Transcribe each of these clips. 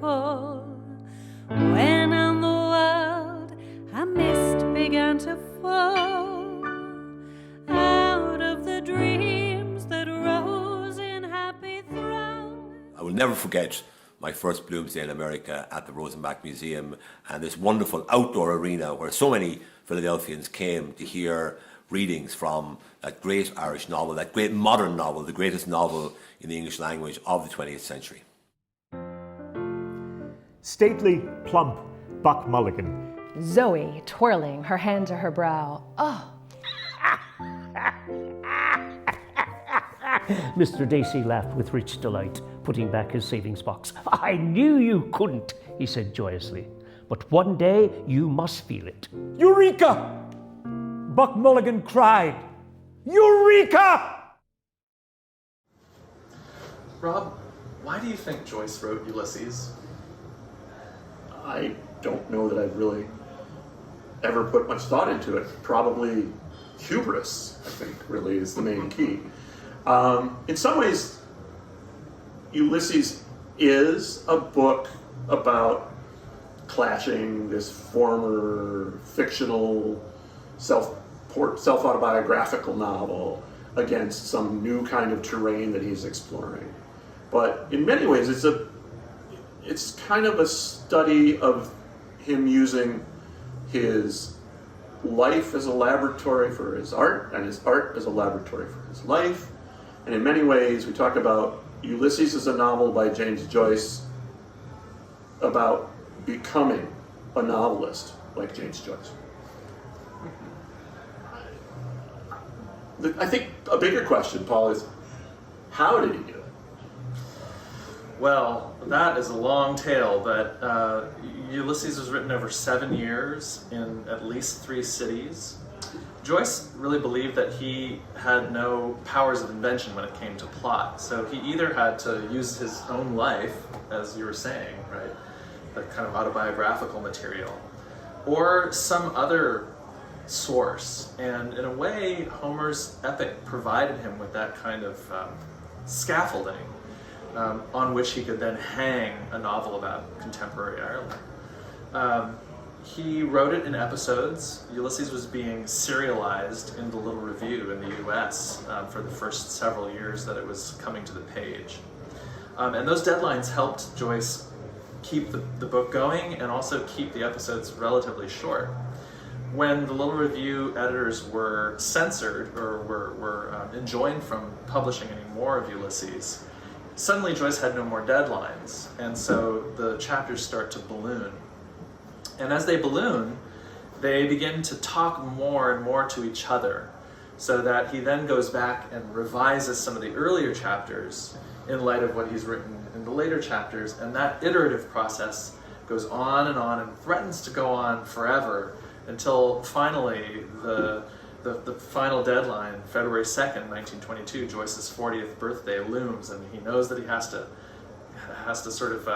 call. When on the world a mist began to fall, out of the dreams that rose in happy throng. I will never forget my first Bloomsday in America at the Rosenbach Museum, and this wonderful outdoor arena where so many Philadelphians came to hear readings from that great Irish novel, that great modern novel, the greatest novel in the English language of the 20th century. Stately, plump Buck Mulligan. Zoe, twirling her hand to her brow. Oh. Mr. Dacey laughed with rich delight, putting back his savings box. I knew you couldn't, he said joyously. But one day you must feel it. Eureka! Buck Mulligan cried. Eureka! Rob, why do you think Joyce wrote Ulysses? I don't know that I've really ever put much thought into it. Probably hubris, I think, really is the main key. In some ways, Ulysses is a book about clashing this former fictional self-autobiographical novel against some new kind of terrain that he's exploring. But in many ways, it's kind of a study of him using his life as a laboratory for his art, and his art as a laboratory for his life. And in many ways, we talk about Ulysses as a novel by James Joyce about becoming a novelist like James Joyce. I think a bigger question, Paul, is how did he do it? Well, that is a long tale, but Ulysses was written over 7 years in at least 3 cities. Joyce really believed that he had no powers of invention when it came to plot. So he either had to use his own life, as you were saying, right, the kind of autobiographical material, or some other source. And in a way, Homer's epic provided him with that kind of scaffolding on which he could then hang a novel about contemporary Ireland. He wrote it in episodes. Ulysses was being serialized in the Little Review in the US for the first several years that it was coming to the page. And those deadlines helped Joyce keep the book going and also keep the episodes relatively short. When the Little Review editors were censored or were enjoined from publishing any more of Ulysses, suddenly Joyce had no more deadlines, and so the chapters start to balloon. And as they balloon, they begin to talk more and more to each other, so that he then goes back and revises some of the earlier chapters in light of what he's written in the later chapters, and that iterative process goes on and threatens to go on forever until finally the final deadline, February 2nd, 1922, Joyce's 40th birthday, looms, and he knows that he has to sort of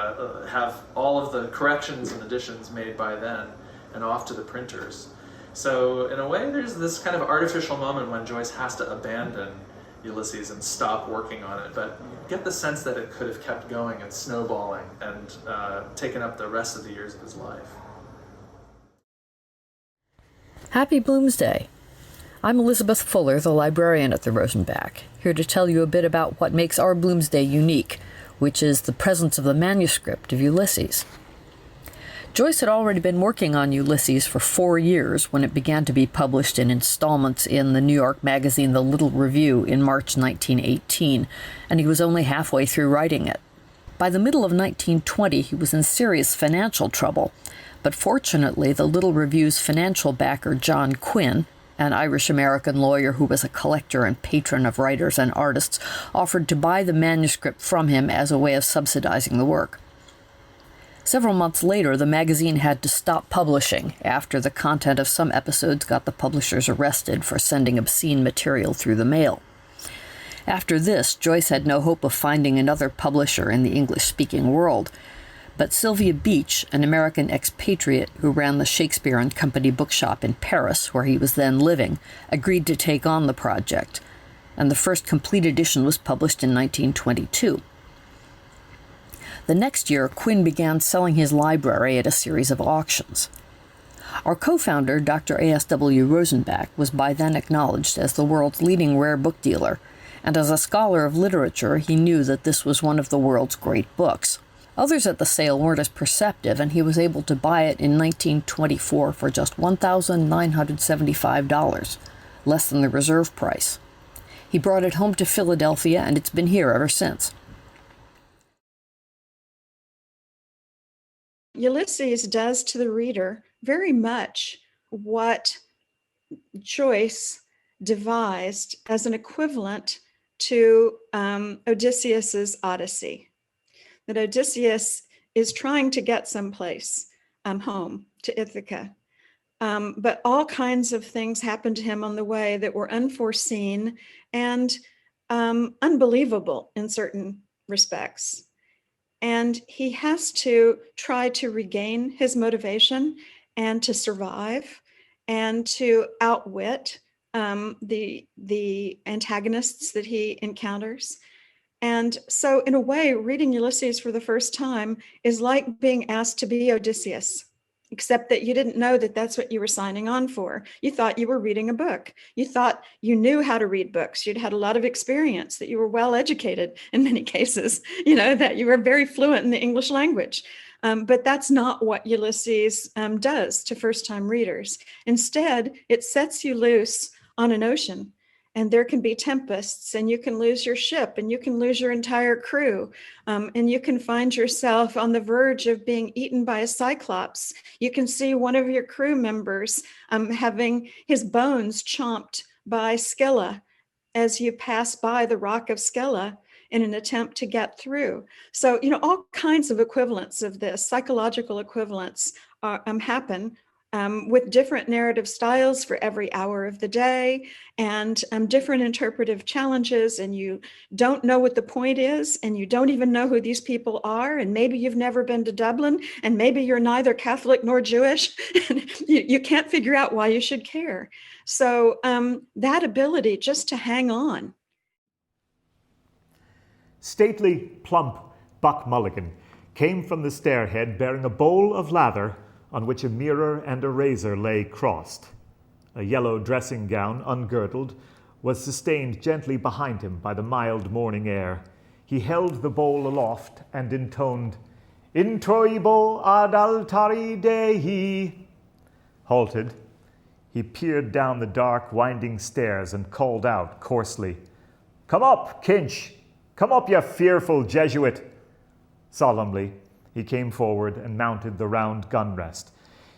have all of the corrections and additions made by then and off to the printers. So in a way, there's this kind of artificial moment when Joyce has to abandon Ulysses and stop working on it, but you get the sense that it could have kept going and snowballing and taken up the rest of the years of his life. Happy Bloomsday! I'm Elizabeth Fuller, the librarian at the Rosenbach, here to tell you a bit about what makes our Bloomsday unique, which is the presence of the manuscript of Ulysses. Joyce had already been working on Ulysses for 4 years when it began to be published in installments in the New York magazine The Little Review in March 1918, and he was only halfway through writing it. By the middle of 1920, he was in serious financial trouble, but fortunately the Little Review's financial backer, John Quinn, an Irish-American lawyer who was a collector and patron of writers and artists, offered to buy the manuscript from him as a way of subsidizing the work. Several months later, the magazine had to stop publishing after the content of some episodes got the publishers arrested for sending obscene material through the mail. After this, Joyce had no hope of finding another publisher in the English-speaking world, but Sylvia Beach, an American expatriate who ran the Shakespeare and Company bookshop in Paris, where he was then living, agreed to take on the project, and the first complete edition was published in 1922. The next year, Quinn began selling his library at a series of auctions. Our co-founder, Dr. A.S.W. Rosenbach, was by then acknowledged as the world's leading rare book dealer, and as a scholar of literature, he knew that this was one of the world's great books. Others at the sale weren't as perceptive, and he was able to buy it in 1924 for just $1,975, less than the reserve price. He brought it home to Philadelphia, and it's been here ever since. Ulysses does to the reader very much what Joyce devised as an equivalent to Odysseus's Odyssey. That Odysseus is trying to get someplace home to Ithaca, but all kinds of things happen to him on the way that were unforeseen and unbelievable in certain respects. And he has to try to regain his motivation and to survive and to outwit the antagonists that he encounters. And so in a way, reading Ulysses for the first time is like being asked to be Odysseus, except that you didn't know that that's what you were signing on for. You thought you were reading a book. You thought you knew how to read books. You'd had a lot of experience, that you were well educated in many cases, that you were very fluent in the English language. But that's not what Ulysses does to first-time readers. Instead, it sets you loose on an ocean, and there can be tempests, and you can lose your ship, and you can lose your entire crew, and you can find yourself on the verge of being eaten by a Cyclops. You can see one of your crew members having his bones chomped by Scylla as you pass by the rock of Scylla in an attempt to get through. So, all kinds of equivalents of this, psychological equivalents happen with different narrative styles for every hour of the day, and different interpretive challenges, and you don't know what the point is, and you don't even know who these people are, and maybe you've never been to Dublin, and maybe you're neither Catholic nor Jewish, and you can't figure out why you should care. So that ability just to hang on. Stately, plump Buck Mulligan came from the stairhead bearing a bowl of lather on which a mirror and a razor lay crossed. A yellow dressing gown, ungirdled, was sustained gently behind him by the mild morning air. He held the bowl aloft and intoned, "Introibo ad altari Dei." Halted, he peered down the dark, winding stairs and called out coarsely, "Come up, Kinch! Come up, you fearful Jesuit!" Solemnly, he came forward and mounted the round gun rest.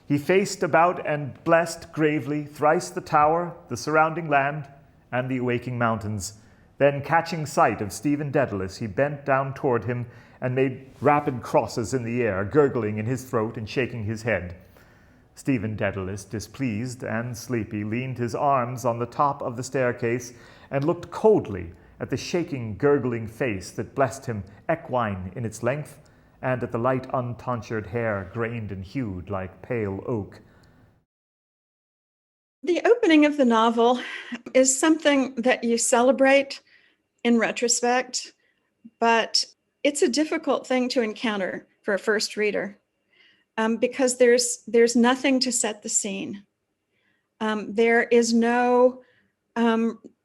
He faced about and blessed gravely thrice the tower, the surrounding land, and the awaking mountains. Then, catching sight of Stephen Dedalus, he bent down toward him and made rapid crosses in the air, gurgling in his throat and shaking his head. Stephen Dedalus, displeased and sleepy, leaned his arms on the top of the staircase and looked coldly at the shaking, gurgling face that blessed him, equine in its length, and at the light untonsured hair grained and hued like pale oak. The opening of the novel is something that you celebrate in retrospect, but it's a difficult thing to encounter for a first reader because there's nothing to set the scene. There is no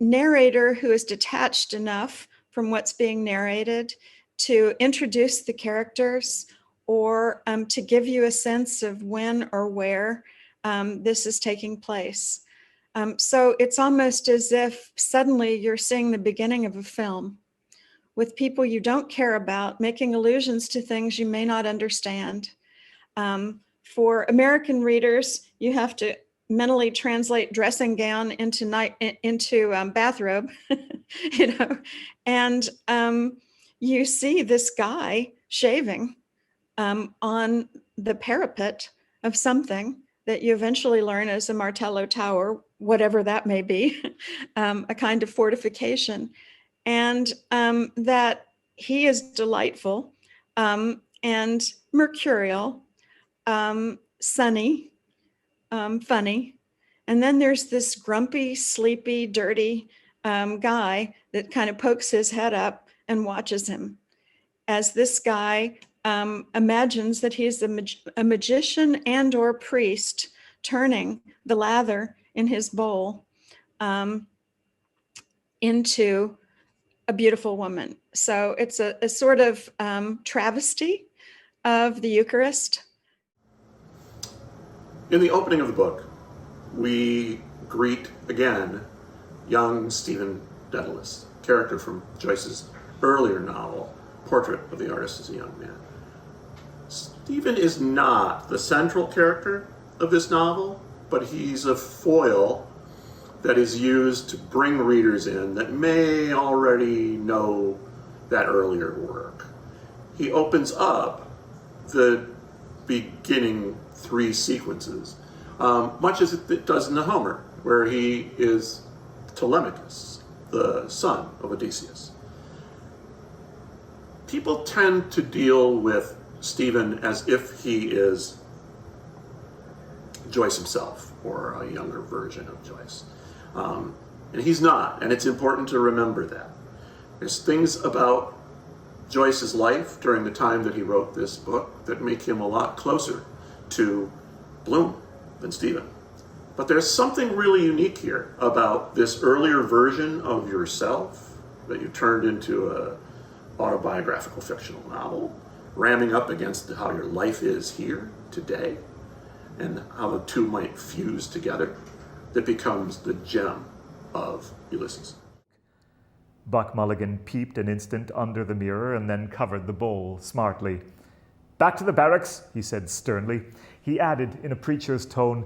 narrator who is detached enough from what's being narrated to introduce the characters or to give you a sense of when or where this is taking place. So it's almost as if suddenly you're seeing the beginning of a film with people you don't care about, making allusions to things you may not understand. For American readers, you have to mentally translate dressing gown into bathrobe, and you see this guy shaving on the parapet of something that you eventually learn is a Martello Tower, whatever that may be, a kind of fortification, and that he is delightful and mercurial, sunny, funny. And then there's this grumpy, sleepy, dirty guy that kind of pokes his head up and watches him as this guy imagines that he's a magician and or priest turning the lather in his bowl into a beautiful woman. So it's a sort of travesty of the Eucharist. In the opening of the book, we greet again young Stephen Dedalus, character from Joyce's earlier novel, Portrait of the Artist as a Young Man. Stephen is not the central character of this novel, but he's a foil that is used to bring readers in that may already know that earlier work. He opens up the beginning three sequences, much as it does in the Homer, where he is Telemachus, the son of Odysseus. People tend to deal with Stephen as if he is Joyce himself, or a younger version of Joyce. And he's not, and it's important to remember that. There's things about Joyce's life during the time that he wrote this book that make him a lot closer to Bloom than Stephen. But there's something really unique here about this earlier version of yourself that you turned into a autobiographical fictional novel, ramming up against how your life is here today and how the two might fuse together, that becomes the gem of Ulysses. Buck Mulligan peeped an instant under the mirror and then covered the bowl smartly. "Back to the barracks," he said sternly. He added in a preacher's tone,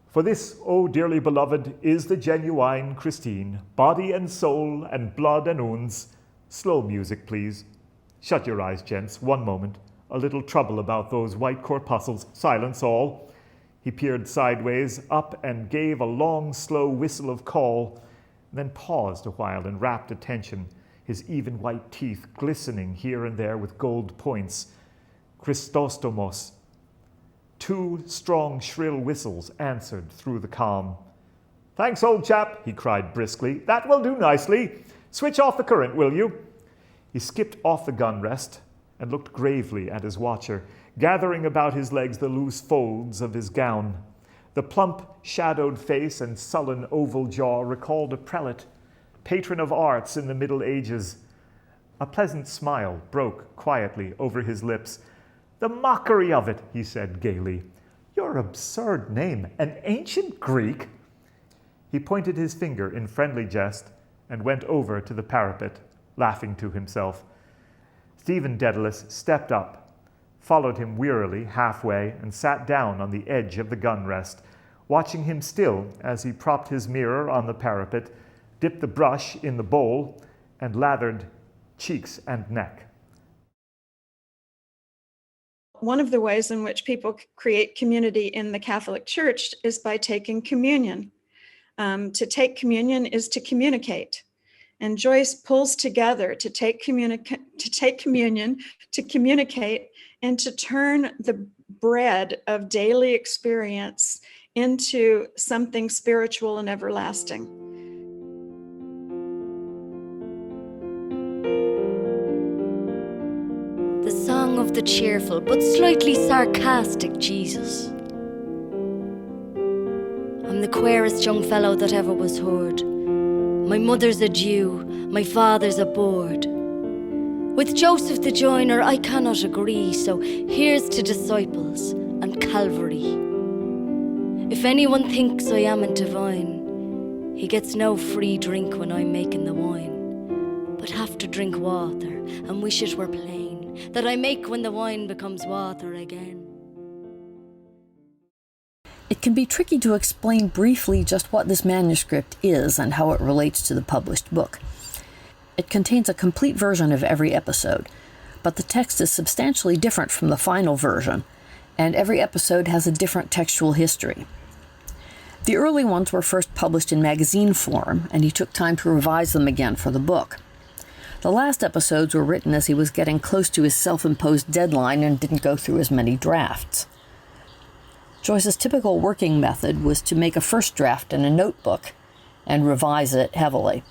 "For this, O dearly beloved, is the genuine Christine, body and soul and blood and ouns." Slow music, please. Shut your eyes, gents, one moment. A little trouble about those white corpuscles. Silence all. He peered sideways up and gave a long, slow whistle of call, then paused a while in rapt attention, his even white teeth glistening here and there with gold points. Christostomos. Two strong, shrill whistles answered through the calm. "Thanks, old chap," he cried briskly. "That will do nicely. Switch off the current, will you?" He skipped off the gun rest and looked gravely at his watcher, gathering about his legs the loose folds of his gown. The plump, shadowed face and sullen oval jaw recalled a prelate, patron of arts in the Middle Ages. A pleasant smile broke quietly over his lips. "The mockery of it," he said gaily. "Your absurd name, an ancient Greek?" He pointed his finger in friendly jest and went over to the parapet, laughing to himself. Stephen Dedalus stepped up, followed him wearily halfway, and sat down on the edge of the gun rest, watching him still as he propped his mirror on the parapet, dipped the brush in the bowl, and lathered cheeks and neck. One of the ways in which people create community in the Catholic Church is by taking communion. To take communion is to communicate. And Joyce pulls together to take communion, to communicate, and to turn the bread of daily experience into something spiritual and everlasting. The song of the cheerful but slightly sarcastic Jesus. I'm the queerest young fellow that ever was heard. My mother's a Jew, my father's a board. With Joseph the joiner I cannot agree, so here's to disciples and Calvary. If anyone thinks I am divine, he gets no free drink when I'm making the wine, but have to drink water and wish it were plain, that I make when the wine becomes water again. It can be tricky to explain briefly just what this manuscript is and how it relates to the published book. It contains a complete version of every episode, but the text is substantially different from the final version, and every episode has a different textual history. The early ones were first published in magazine form, and he took time to revise them again for the book. The last episodes were written as he was getting close to his self-imposed deadline and didn't go through as many drafts. Joyce's typical working method was to make a first draft in a notebook and revise it heavily.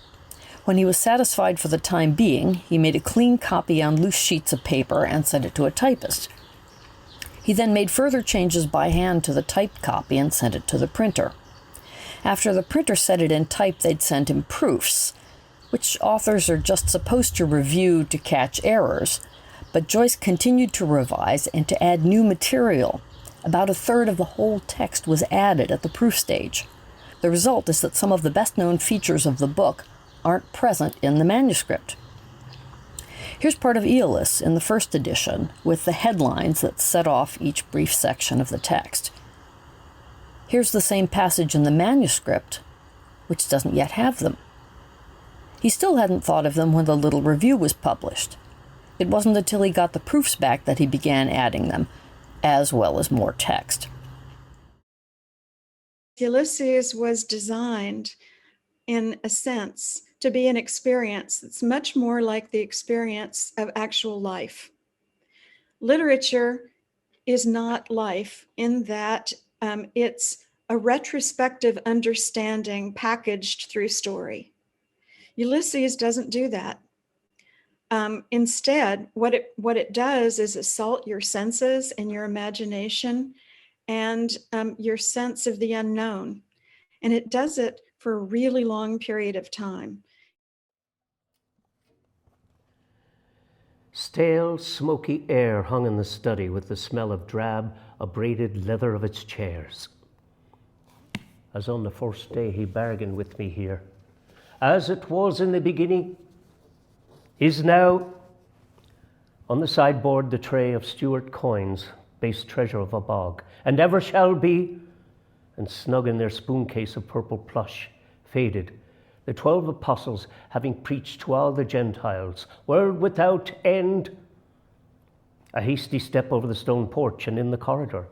When he was satisfied for the time being, he made a clean copy on loose sheets of paper and sent it to a typist. He then made further changes by hand to the typed copy and sent it to the printer. After the printer set it in type, they'd send him proofs, which authors are just supposed to review to catch errors. But Joyce continued to revise and to add new material. About a third of the whole text was added at the proof stage. The result is that some of the best-known features of the book aren't present in the manuscript. Here's part of Aeolus in the first edition, with the headlines that set off each brief section of the text. Here's the same passage in the manuscript, which doesn't yet have them. He still hadn't thought of them when the little review was published. It wasn't until he got the proofs back that he began adding them, as well as more text. Ulysses was designed, in a sense, to be an experience that's much more like the experience of actual life. Literature is not life in that it's a retrospective understanding packaged through story. Ulysses doesn't do that. Instead, what it does is assault your senses and your imagination and your sense of the unknown. And it does it for a really long period of time. Stale, smoky air hung in the study with the smell of drab, abraded leather of its chairs. As on the first day he bargained with me here, as it was in the beginning, is now. On the sideboard the tray of Stuart coins, base treasure of a bog, and ever shall be, and snug in their spoon case of purple plush, faded, the 12 apostles having preached to all the Gentiles, world without end. A hasty step over the stone porch and in the corridor.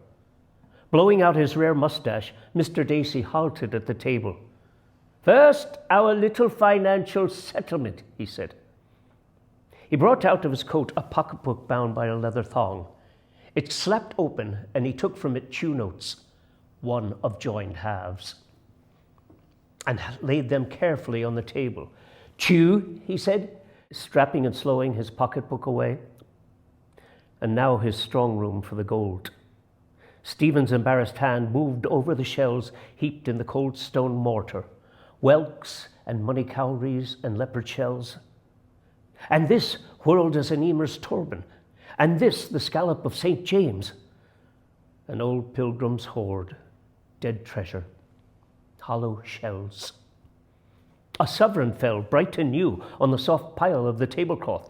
Blowing out his rare mustache, Mr. Dacey halted at the table. First, our little financial settlement, he said. He brought out of his coat a pocketbook bound by a leather thong. It slapped open, and he took from it 2 notes, one of joined halves, and laid them carefully on the table. "Chew," he said, strapping and slowing his pocketbook away. And now his strong room for the gold. Stephen's embarrassed hand moved over the shells heaped in the cold stone mortar, whelks and money cowries and leopard shells. And this whirled as an emir's turban, and this the scallop of St. James. An old pilgrim's hoard, dead treasure, hollow shells. A sovereign fell, bright and new, on the soft pile of the tablecloth.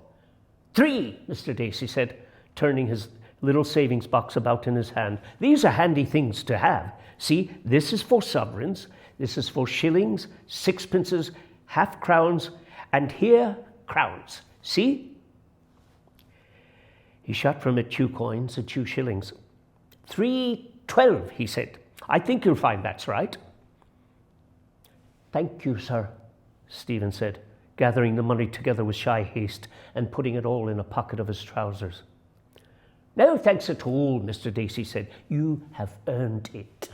3, Mr. Dacey said, turning his little savings box about in his hand. These are handy things to have. See, this is for sovereigns, this is for shillings, sixpences, half crowns, and here crowns. See? He shot from it 2 coins and 2 shillings. 3.12, he said. I think you'll find that's right. Thank you, sir, Stephen said, gathering the money together with shy haste and putting it all in a pocket of his trousers. No thanks at all, Mr. Dacey said. You have earned it.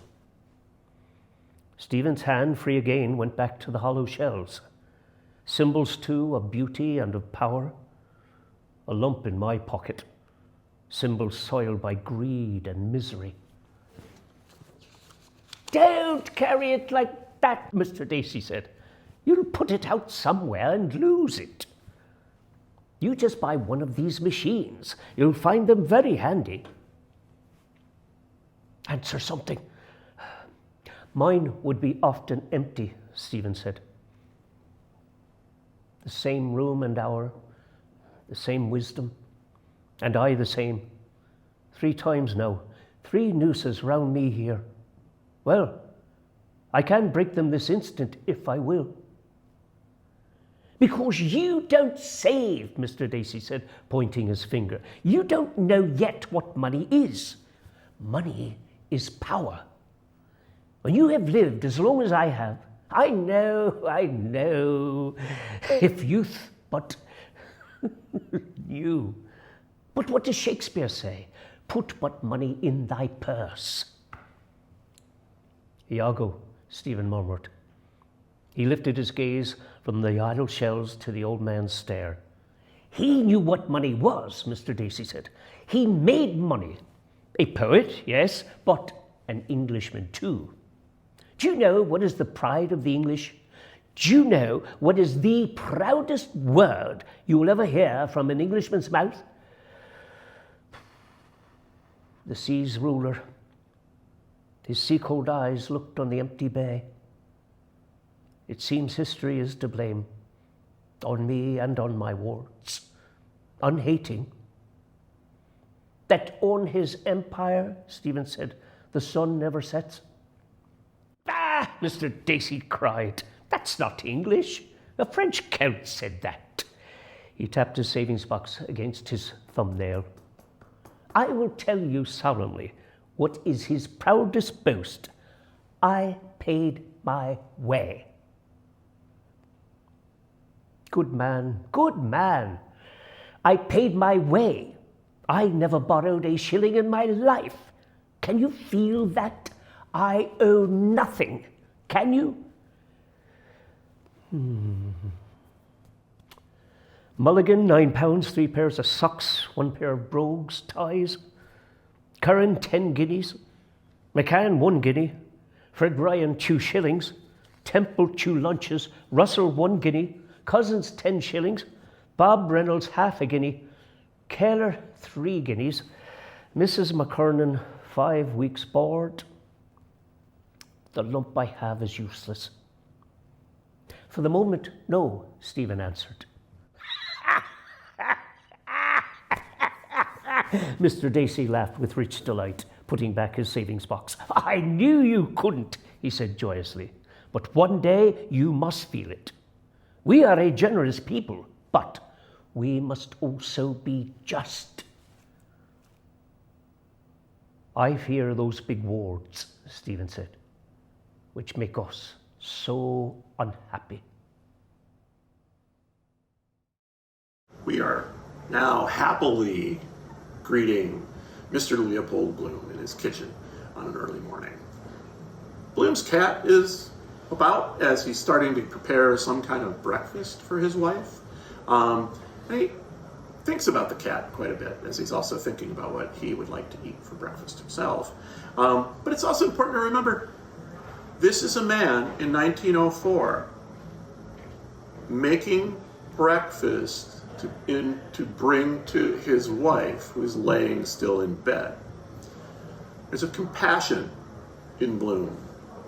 Stephen's hand, free again, went back to the hollow shells. Symbols, too, of beauty and of power. A lump in my pocket. Symbols soiled by greed and misery. Don't carry it like that, Mr. Dacey said. You'll put it out somewhere and lose it. You just buy one of these machines. You'll find them very handy. Answer something. Mine would be often empty, Stephen said. The same room and hour, the same wisdom, and I the same. 3 times now, 3 nooses round me here. Well, I can break them this instant if I will. Because you don't save, Mr. Dacey said, pointing his finger. You don't know yet what money is. Money is power. When you have lived as long as I have, I know, if youth but you. But what does Shakespeare say? Put but money in thy purse. Iago, Stephen murmured. He lifted his gaze from the idle shells to the old man's stare. He knew what money was, Mr. Dacey said. He made money. A poet, yes, but an Englishman too. Do you know what is the pride of the English? Do you know what is the proudest word you will ever hear from an Englishman's mouth? The sea's ruler. His sea-cold eyes looked on the empty bay. It seems history is to blame, on me and on my wards, unhating. That on his empire, Stephen said, the sun never sets. Ah, Mr. Dacey cried, that's not English. A French count said that. He tapped his savings box against his thumbnail. I will tell you solemnly what is his proudest boast. I paid my way. Good man, good man. I paid my way. I never borrowed a shilling in my life. Can you feel that? I owe nothing. Can you? Mulligan, £9, 3 pairs of socks, 1 pair of brogues, ties. Curran, 10 guineas. McCann, 1 guinea. Fred Ryan, 2 shillings. Temple, 2 lunches. Russell, 1 guinea. Cousins, 10 shillings. Bob Reynolds, half a guinea. Keller, 3 guineas. Mrs. McKernan, 5 weeks' board. The lump I have is useless. For the moment, no, Stephen answered. Mr. Dacey laughed with rich delight, putting back his savings box. I knew you couldn't, he said joyously. But one day you must feel it. We are a generous people, but we must also be just. I fear those big wards, Stephen said, which make us so unhappy. We are now happily greeting Mr. Leopold Bloom in his kitchen on an early morning. Bloom's cat is about as he's starting to prepare some kind of breakfast for his wife. And he thinks about the cat quite a bit, as he's also thinking about what he would like to eat for breakfast himself. But it's also important to remember, this is a man in 1904 making breakfast to bring to his wife, who is laying still in bed. There's a compassion in Bloom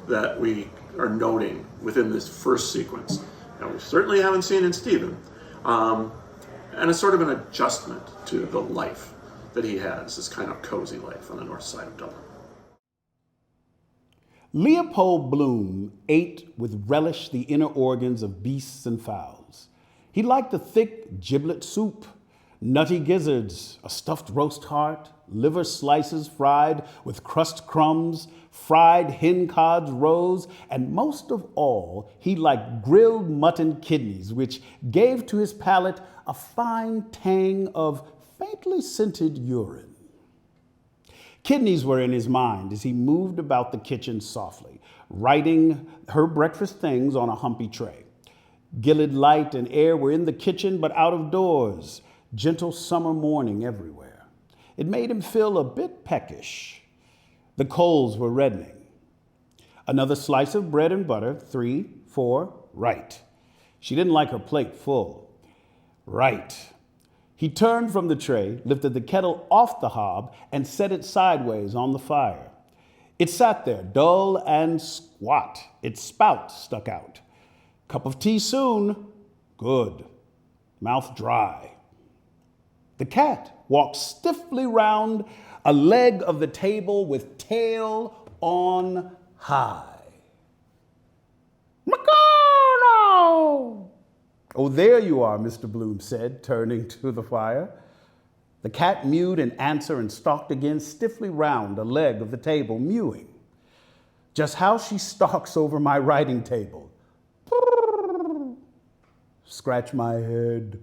that we are noting within this first sequence. Now, we certainly haven't seen in Stephen, and a sort of an adjustment to the life that he has, this kind of cozy life on the north side of Dublin. Leopold Bloom ate with relish the inner organs of beasts and fowls. He liked the thick giblet soup, nutty gizzards, a stuffed roast heart, liver slices fried with crust crumbs, fried hen cods roes, and most of all, he liked grilled mutton kidneys, which gave to his palate a fine tang of faintly scented urine. Kidneys were in his mind as he moved about the kitchen softly, writing her breakfast things on a humpy tray. Gilded light and air were in the kitchen, but out of doors, gentle summer morning everywhere. It made him feel a bit peckish. The coals were reddening. Another slice of bread and butter, 3, 4, right. She didn't like her plate full. Right. He turned from the tray, lifted the kettle off the hob, and set it sideways on the fire. It sat there, dull and squat. Its spout stuck out. Cup of tea soon. Good. Mouth dry. The cat walked stiffly round a leg of the table with tail on high. McKenna! Oh, there you are, Mr. Bloom said, turning to the fire. The cat mewed in answer and stalked again stiffly round a leg of the table, mewing. Just how she stalks over my writing table. Scratch my head.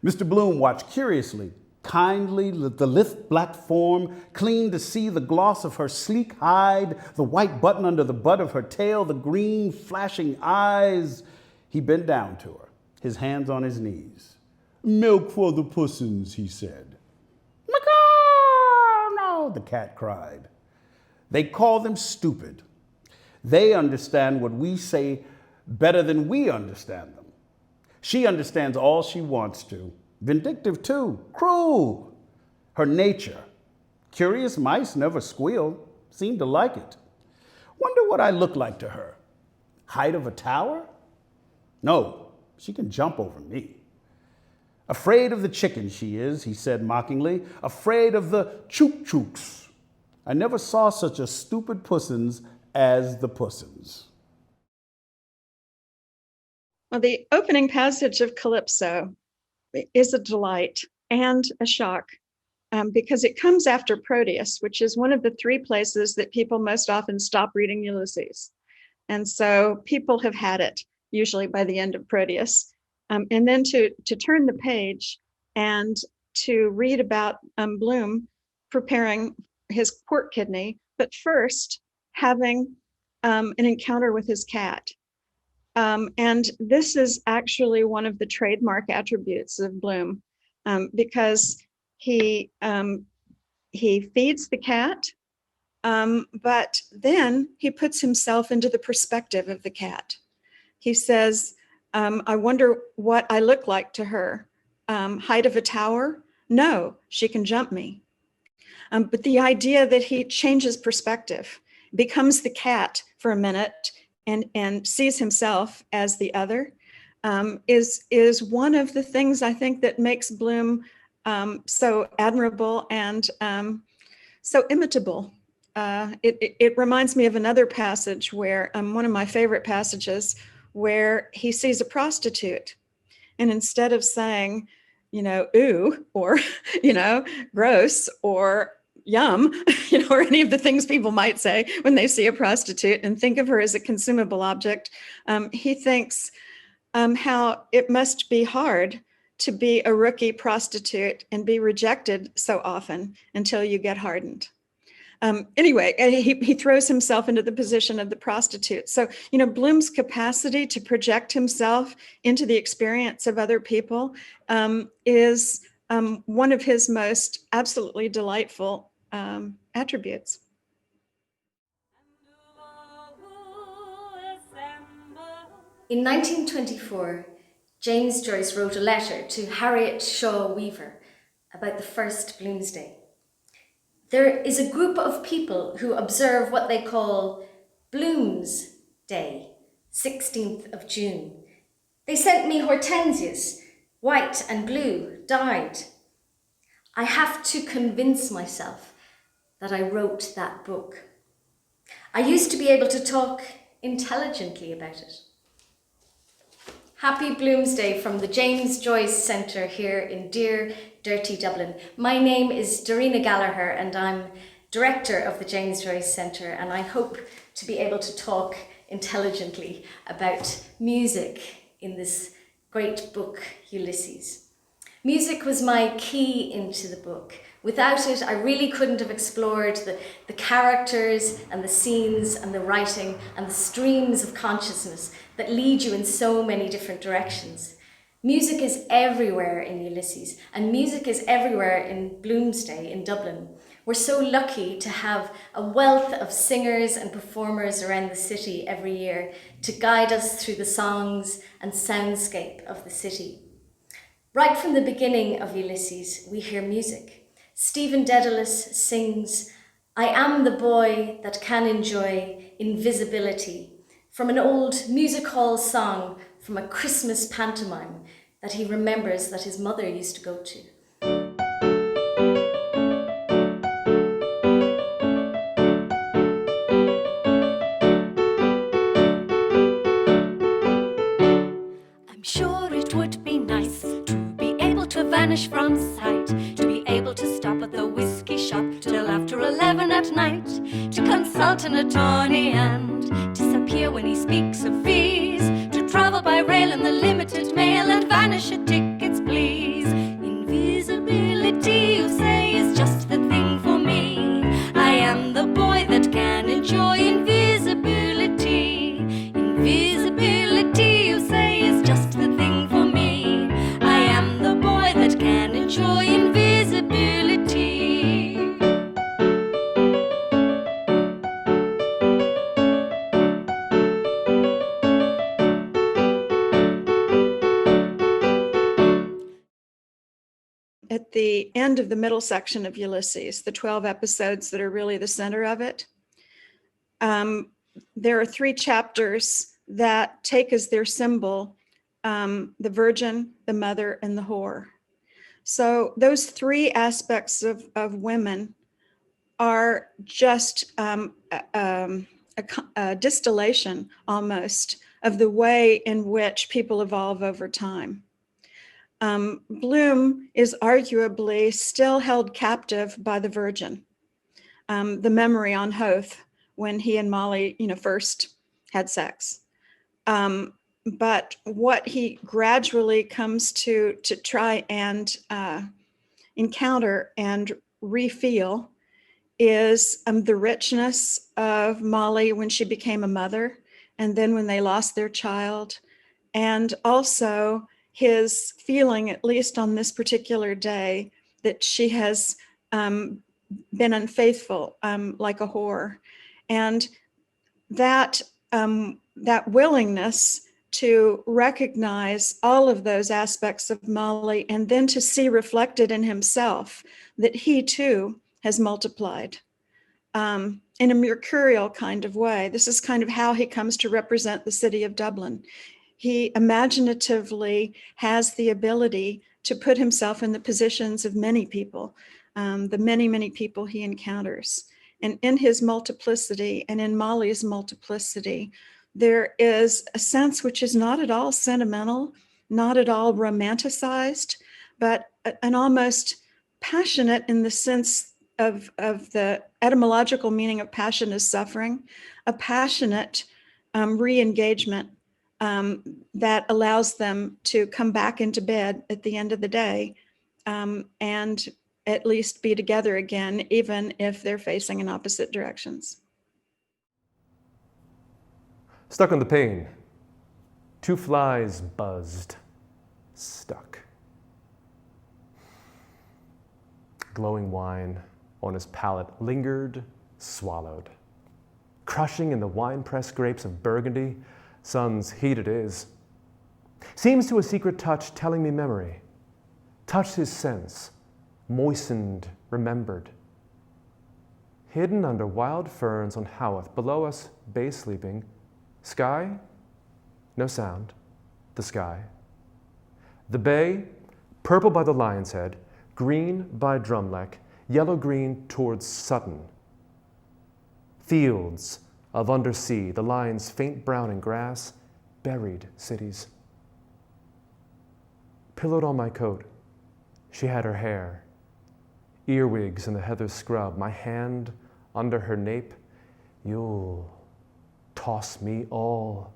Mr. Bloom watched curiously, kindly, the lithe black form, clean to see the gloss of her sleek hide, the white button under the butt of her tail, the green flashing eyes. He bent down to her, his hands on his knees. "Milk for the pussins," he said. "No," the cat cried. They call them stupid. They understand what we say better than we understand them. She understands all she wants to. Vindictive too, cruel. Her nature. Curious mice never squeal, seem to like it. Wonder what I look like to her. Height of a tower? No, she can jump over me. Afraid of the chickens she is, he said mockingly. Afraid of the chook-chooks. I never saw such a stupid pussins as the pussins. Well, the opening passage of Calypso is a delight and a shock because it comes after Proteus, which is one of the three places that people most often stop reading Ulysses. And so people have had it, usually by the end of Proteus. And then to turn the page and to read about Bloom preparing his pork kidney, but first having an encounter with his cat. And this is actually one of the trademark attributes of Bloom because he feeds the cat, but then he puts himself into the perspective of the cat. He says, I wonder what I look like to her. Height of a tower? No, she can jump me. But the idea that he changes perspective, becomes the cat for a minute and sees himself as the other, is one of the things I think that makes Bloom so admirable and so imitable. It reminds me of another passage where, one of my favorite passages, where he sees a prostitute, and instead of saying, ooh, or, gross, or yum, or any of the things people might say when they see a prostitute and think of her as a consumable object, he thinks how it must be hard to be a rookie prostitute and be rejected so often until you get hardened. Anyway, he throws himself into the position of the prostitute. So, Bloom's capacity to project himself into the experience of other people is one of his most absolutely delightful attributes. In 1924, James Joyce wrote a letter to Harriet Shaw Weaver about the first Bloomsday. There is a group of people who observe what they call Bloomsday, 16th of June. They sent me hortensias, white and blue, dyed. I have to convince myself that I wrote that book. I used to be able to talk intelligently about it. Happy Bloomsday from the James Joyce Centre here in dear, dirty Dublin. My name is Darina Gallagher and I'm director of the James Joyce Centre, and I hope to be able to talk intelligently about music in this great book, Ulysses. Music was my key into the book. Without it, I really couldn't have explored the characters and the scenes and the writing and the streams of consciousness that lead you in so many different directions. Music is everywhere in Ulysses, and music is everywhere in Bloomsday in Dublin. We're so lucky to have a wealth of singers and performers around the city every year to guide us through the songs and soundscape of the city. Right from the beginning of Ulysses, we hear music. Stephen Dedalus sings, "I am the boy that can enjoy invisibility," from an old music hall song from a Christmas pantomime that he remembers that his mother used to go to. I'm sure it would be nice to be able to vanish from sight, to be able to stop at the whiskey shop till after 11 at night, to consult an attorney and disappear when he speaks of fees, to travel by rail in the limited mail and vanish at tickets, please. Invisibility at the end of the middle section of Ulysses, the 12 episodes that are really the center of it. There are 3 chapters that take as their symbol the virgin, the mother, and the whore. So those 3 aspects of women are just a distillation almost of the way in which people evolve over time. Bloom is arguably still held captive by the virgin, the memory on Hoth when he and Molly, first had sex. But what he gradually comes to try and encounter and refeel is the richness of Molly when she became a mother, and then when they lost their child, and also his feeling, at least on this particular day, that she has been unfaithful, like a whore. And that willingness to recognize all of those aspects of Molly, and then to see reflected in himself that he too has multiplied in a mercurial kind of way. This is kind of how he comes to represent the city of Dublin. He imaginatively has the ability to put himself in the positions of many people, the many, many people he encounters. And in his multiplicity, and in Molly's multiplicity, there is a sense which is not at all sentimental, not at all romanticized, but an almost passionate, in the sense of the etymological meaning of passion is suffering, a passionate re-engagement that allows them to come back into bed at the end of the day and at least be together again, even if they're facing in opposite directions. Stuck on the pane. 2 flies buzzed. Stuck. Glowing wine on his palate lingered, swallowed. Crushing in the wine-pressed grapes of Burgundy, sun's heat it is. Seems to a secret touch telling me memory. Touched his sense, moistened, remembered. Hidden under wild ferns on Howth, below us, bay sleeping. Sky? No sound. The sky. The bay, purple by the Lion's Head, green by Drumleck, yellow-green towards Sutton. Fields of undersea, the lion's faint brown in grass, buried cities. Pillowed on my coat, she had her hair, earwigs in the heather scrub, my hand under her nape. You'll toss me all.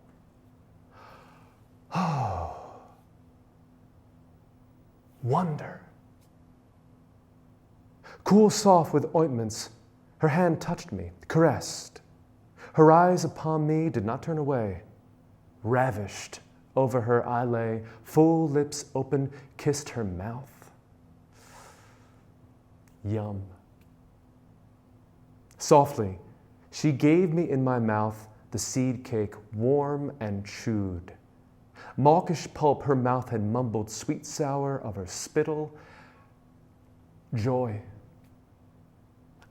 Oh, wonder. Cool soft with ointments, her hand touched me, caressed. Her eyes upon me did not turn away. Ravished over her I lay, full lips open, kissed her mouth. Yum. Softly, she gave me in my mouth the seed cake, warm and chewed. Mawkish pulp her mouth had mumbled, sweet sour of her spittle. Joy.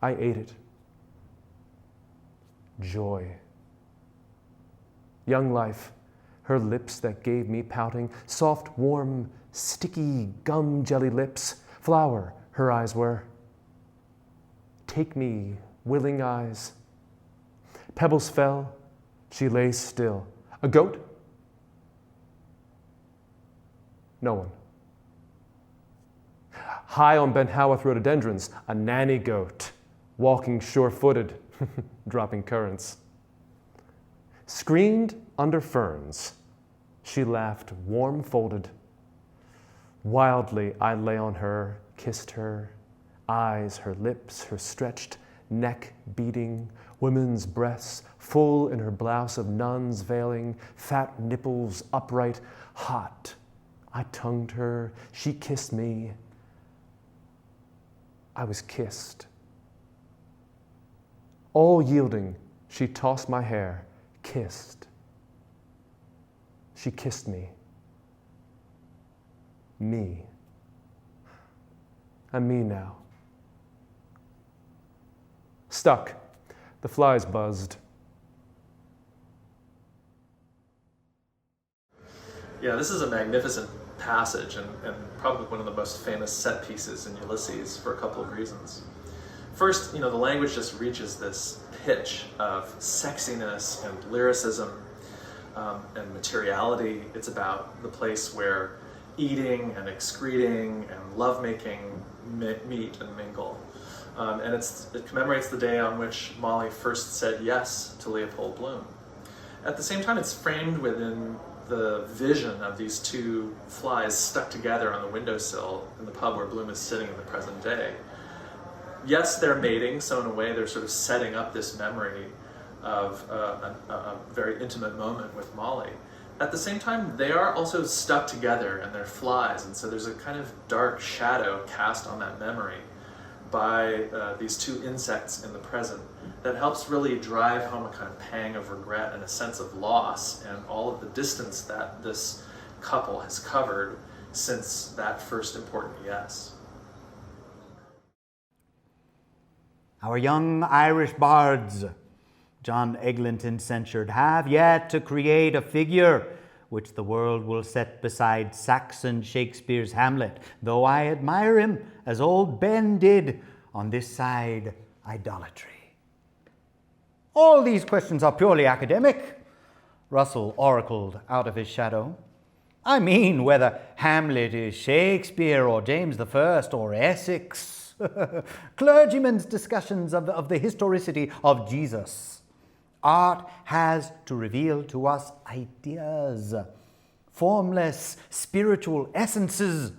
I ate it. Joy. Young life, her lips that gave me pouting, soft, warm, sticky gum jelly lips, flower her eyes were. Take me, willing eyes. Pebbles fell, she lay still. A goat? No one. High on Ben Howarth rhododendrons, a nanny goat, walking sure-footed, dropping currants. Screened under ferns, she laughed warm-folded. Wildly I lay on her, kissed her, eyes, her lips, her stretched neck beating, women's breasts full in her blouse of nuns veiling, fat nipples upright, hot. I tongued her, she kissed me. I was kissed. All yielding, she tossed my hair, kissed. She kissed me. Me. I'm me now. Stuck. The flies buzzed. Yeah, this is a magnificent passage and probably one of the most famous set pieces in Ulysses for a couple of reasons. First, the language just reaches this pitch of sexiness and lyricism and materiality. It's about the place where eating and excreting and lovemaking meet and mingle. And it commemorates the day on which Molly first said yes to Leopold Bloom. At the same time, it's framed within the vision of these two flies stuck together on the windowsill in the pub where Bloom is sitting in the present day. Yes, they're mating, so in a way they're sort of setting up this memory of a very intimate moment with Molly. At the same time, they are also stuck together and they're flies, and so there's a kind of dark shadow cast on that memory by these two insects in the present that helps really drive home a kind of pang of regret and a sense of loss and all of the distance that this couple has covered since that first important yes. Our young Irish bards, John Eglinton censured, have yet to create a figure which the world will set beside Saxon Shakespeare's Hamlet, though I admire him as old Ben did on this side idolatry. All these questions are purely academic, Russell oracled out of his shadow. I mean whether Hamlet is Shakespeare or James I or Essex. Clergymen's discussions of the historicity of Jesus. Art has to reveal to us ideas, formless spiritual essences.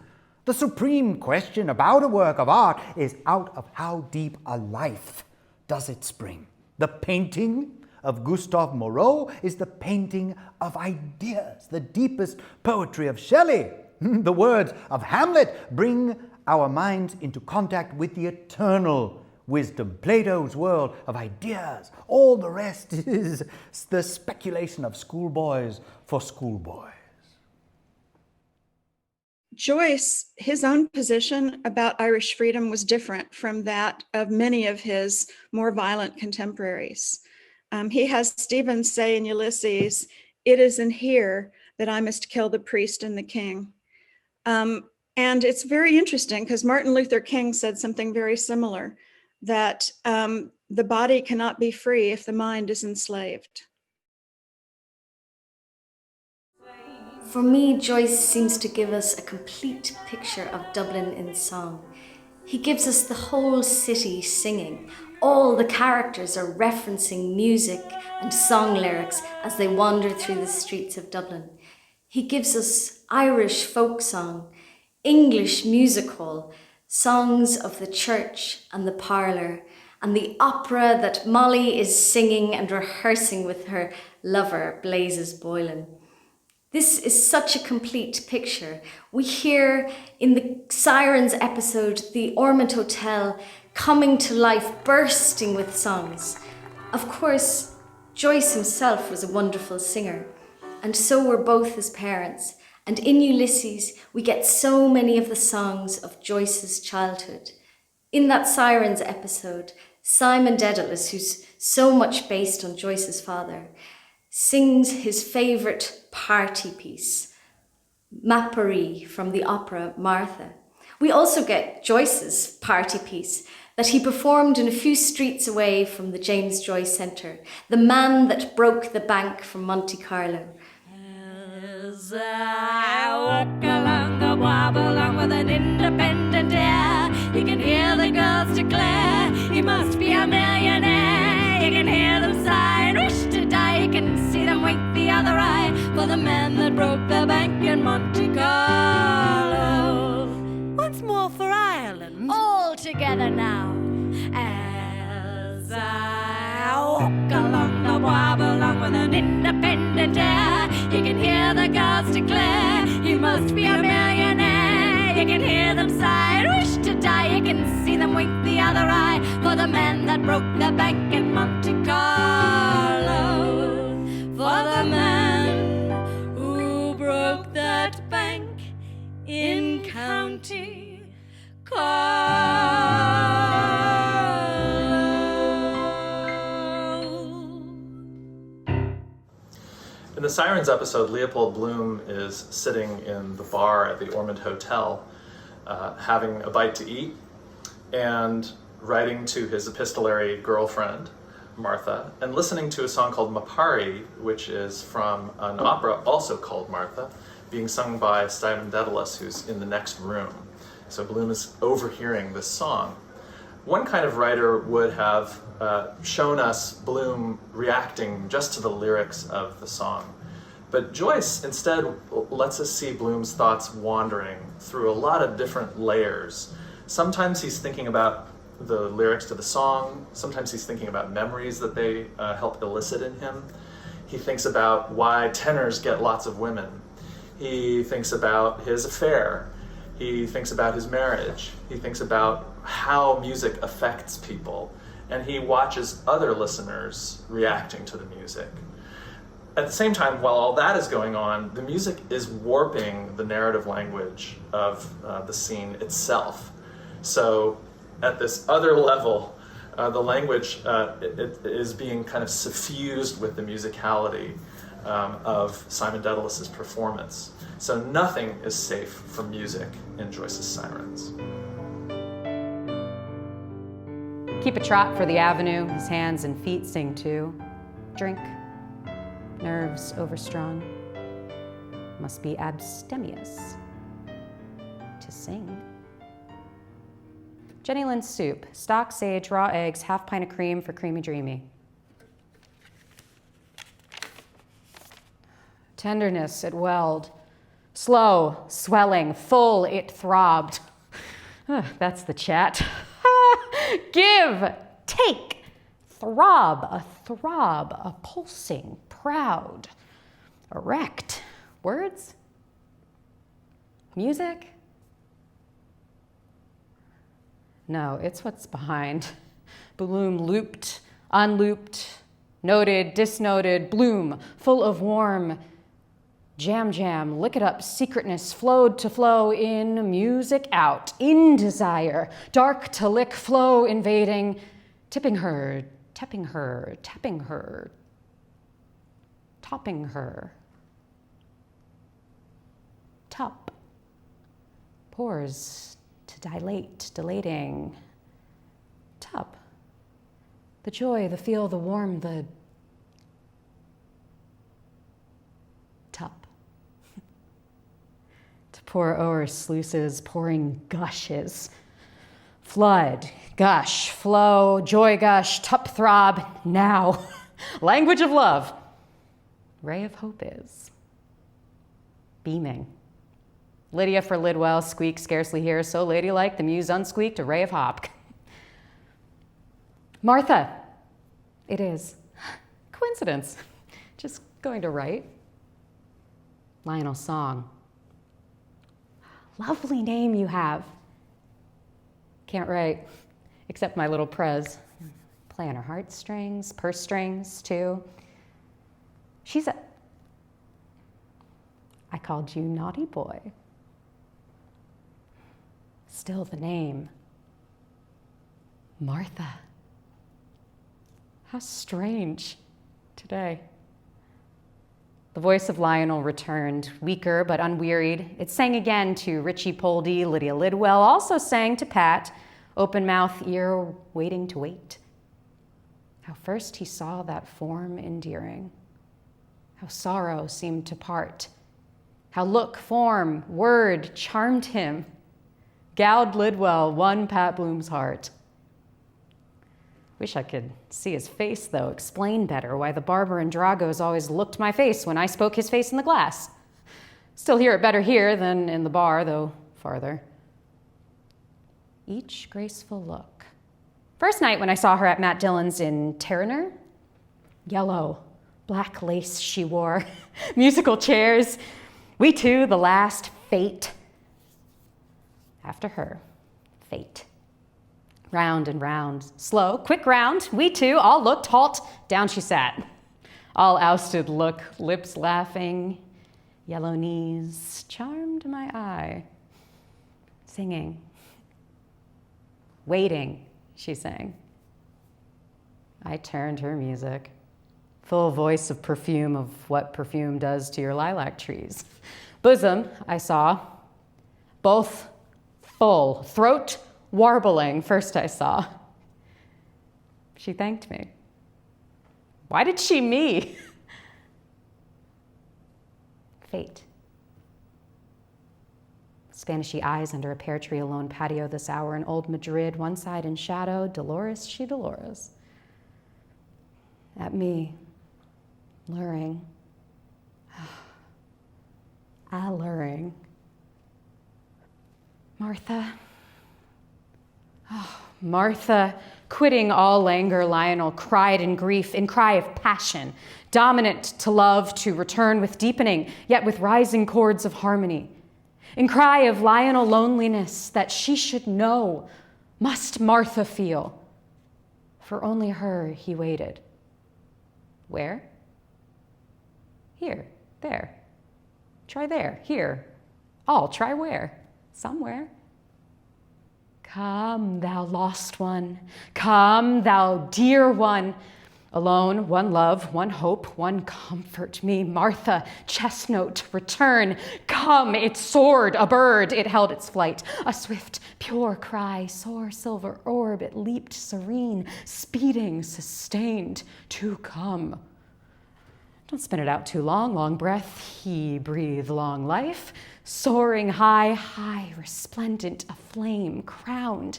The supreme question about a work of art is out of how deep a life does it spring. The painting of Gustave Moreau is the painting of ideas, the deepest poetry of Shelley. The words of Hamlet bring our minds into contact with the eternal wisdom, Plato's world of ideas. All the rest is the speculation of schoolboys for schoolboys. Joyce, his own position about Irish freedom was different from that of many of his more violent contemporaries. He has Stephen say in Ulysses, "It is in here that I must kill the priest and the king." And it's very interesting because Martin Luther King said something very similar, that the body cannot be free if the mind is enslaved. For me, Joyce seems to give us a complete picture of Dublin in song. He gives us the whole city singing. All the characters are referencing music and song lyrics as they wander through the streets of Dublin. He gives us Irish folk song, English music hall, songs of the church and the parlour, and the opera that Molly is singing and rehearsing with her lover, Blazes Boylan. This is such a complete picture. We hear in the Sirens episode the Ormond Hotel coming to life, bursting with songs. Of course, Joyce himself was a wonderful singer, and so were both his parents. And in Ulysses, we get so many of the songs of Joyce's childhood. In that Sirens episode, Simon Dedalus, who's so much based on Joyce's father, sings his favourite party piece, Mappery, from the opera Martha. We also get Joyce's party piece that he performed in a few streets away from the James Joyce Centre, The Man That Broke the Bank from Monte Carlo. As I walk along the wobble along with an independent air, you can hear the girls declare he must be a millionaire. You can hear them sigh and wish to die. You can see them wink the other eye for the man that broke the bank in Monte Carlo. Once more for Ireland. All together now. As I walk along the wobble along with an independent air, you can hear the girls declare he must be a millionaire. You can hear them sigh and wish to die. You can see them wink the other eye for the man that broke the bank in Monte Carlo. For the man who broke that bank in County Carlo. In the Sirens episode, Leopold Bloom is sitting in the bar at the Ormond Hotel, having a bite to eat, and writing to his epistolary girlfriend, Martha, and listening to a song called Mapari, which is from an opera also called Martha, being sung by Simon Dedalus, who's in the next room. So Bloom is overhearing this song. One kind of writer would have shown us Bloom reacting just to the lyrics of the song. But Joyce instead lets us see Bloom's thoughts wandering through a lot of different layers. Sometimes he's thinking about the lyrics to the song. Sometimes he's thinking about memories that they help elicit in him. He thinks about why tenors get lots of women. He thinks about his affair. He thinks about his marriage. He thinks about how music affects people. And he watches other listeners reacting to the music. At the same time, while all that is going on, the music is warping the narrative language of the scene itself. So at this other level, the language it is being kind of suffused with the musicality of Simon Dedalus's performance. So nothing is safe from music in Joyce's Sirens. Keep a trot for the avenue, his hands and feet sing too. Drink, nerves overstrung. Must be abstemious to sing. Jenny Lynn's soup, stock, sage, raw eggs, half pint of cream for creamy dreamy. Tenderness, it welled. Slow, swelling, full, it throbbed. That's the chat. Give, take, throb, a pulsing, proud, erect. Words? Music? No, it's what's behind. Bloom looped, unlooped, noted, disnoted, Bloom, full of warm jam, lick it up, secretness, flowed to flow in, music out, in desire, dark to lick, flow invading, tipping her, tapping her, tapping her, topping her. Top, pores to dilate, dilating. Top, the joy, the feel, the warm, the top. To pour o'er sluices, pouring gushes. Flood, gush, flow, joy gush, tup throb, now. Language of love. Ray of hope is beaming. Lydia for Lidwell, squeak, scarcely hear, so ladylike, the muse unsqueaked, a ray of hop. Martha, it is. Coincidence. Just going to write. Lionel's song. Lovely name you have. Can't write, except my little prez. Play on her heartstrings, purse strings, too. She's a... I called you naughty boy. Still the name. Martha. How strange today. The voice of Lionel returned, weaker but unwearied. It sang again to Richie Poldy, Lydia Lidwell, also sang to Pat, open mouth, ear, waiting to wait. How first he saw that form endearing. How sorrow seemed to part. How look, form, word charmed him. Gowd Lidwell won Pat Bloom's heart. Wish I could see his face, though, explain better why the barber and Dragos always looked my face when I spoke his face in the glass. Still hear it better here than in the bar, though farther. Each graceful look. First night when I saw her at Matt Dillon's in Terriner, yellow, black lace she wore, musical chairs, we two, the last, fate. After her, fate. Round and round, slow, quick round, we two all looked, halt, down she sat. All ousted look, lips laughing, yellow knees, charmed my eye. Singing. Waiting, she sang. I turned her music. full voice of perfume of what perfume does to your lilac trees. Bosom, I saw, both full, throat warbling, first I saw. She thanked me. Why did she me? Fate. Spanishy eyes under a pear tree alone patio this hour in old Madrid, one side in shadow, Dolores, she Dolores. At me, luring. Alluring. Martha. Oh, Martha, quitting all languor, Lionel cried in grief, in cry of passion, dominant to love, to return with deepening, yet with rising chords of harmony. In cry of Lionel loneliness that she should know, must Martha feel. For only her he waited. Where? Here, there. Try there, here. All try where? Somewhere. Come, thou lost one. Come, thou dear one. Alone, one love, one hope, one comfort me. Martha, chestnut, return. Come, it soared, a bird, it held its flight. A swift, pure cry, soar silver orb, it leaped serene, speeding, sustained, to come. Don't spin it out too long, long breath, he breathe long life. Soaring high, high, resplendent, aflame, crowned.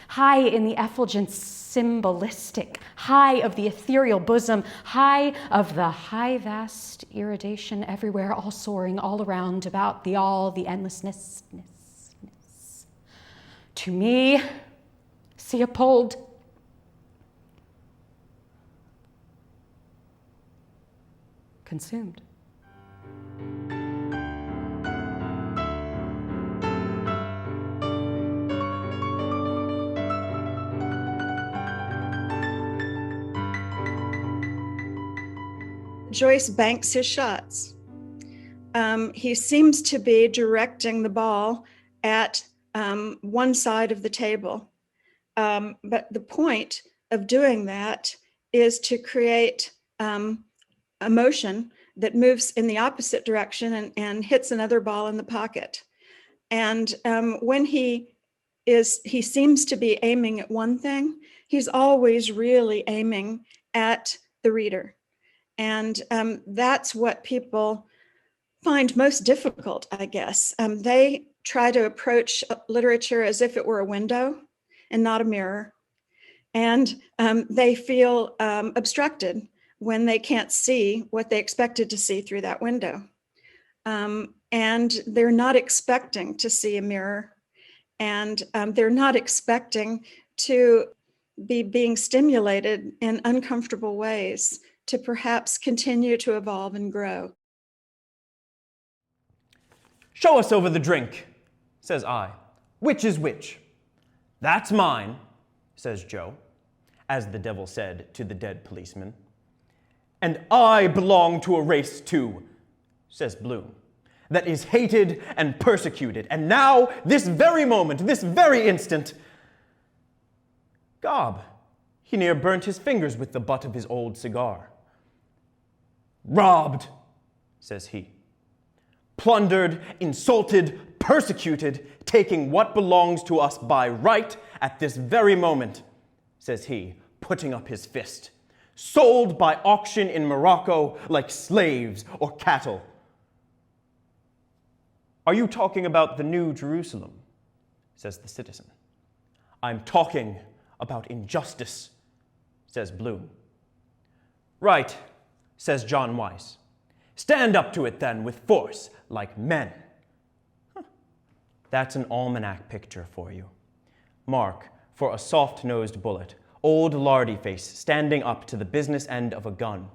High in the effulgence symbolistic, high of the ethereal bosom, high of the high vast iridation everywhere, all soaring all around about the all, the endlessness. To me, Leopold, consumed. Joyce banks his shots. He seems to be directing the ball at one side of the table. But the point of doing that is to create a motion that moves in the opposite direction and hits another ball in the pocket. And when he seems to be aiming at one thing, he's always really aiming at the reader. And that's what people find most difficult, I guess. They try to approach literature as if it were a window and not a mirror. And they feel obstructed when they can't see what they expected to see through that window. And they're not expecting to see a mirror. And they're not expecting to be being stimulated in uncomfortable ways to perhaps continue to evolve and grow. Show us over the drink, says I. Which is which? That's mine, says Joe, as the devil said to the dead policeman. And I belong to a race too, says Bloom, that is hated and persecuted. And now, this very moment, this very instant, Gob, he near burnt his fingers with the butt of his old cigar. Robbed, says he. Plundered, insulted, persecuted, taking what belongs to us by right at this very moment, says he, putting up his fist. Sold by auction in Morocco like slaves or cattle. Are you talking about the New Jerusalem? Says the citizen. I'm talking about injustice, says Bloom. Right, says John Weiss. Stand up to it then with force, like men. That's an almanac picture for you. Mark for a soft-nosed bullet, old lardy face standing up to the business end of a gun.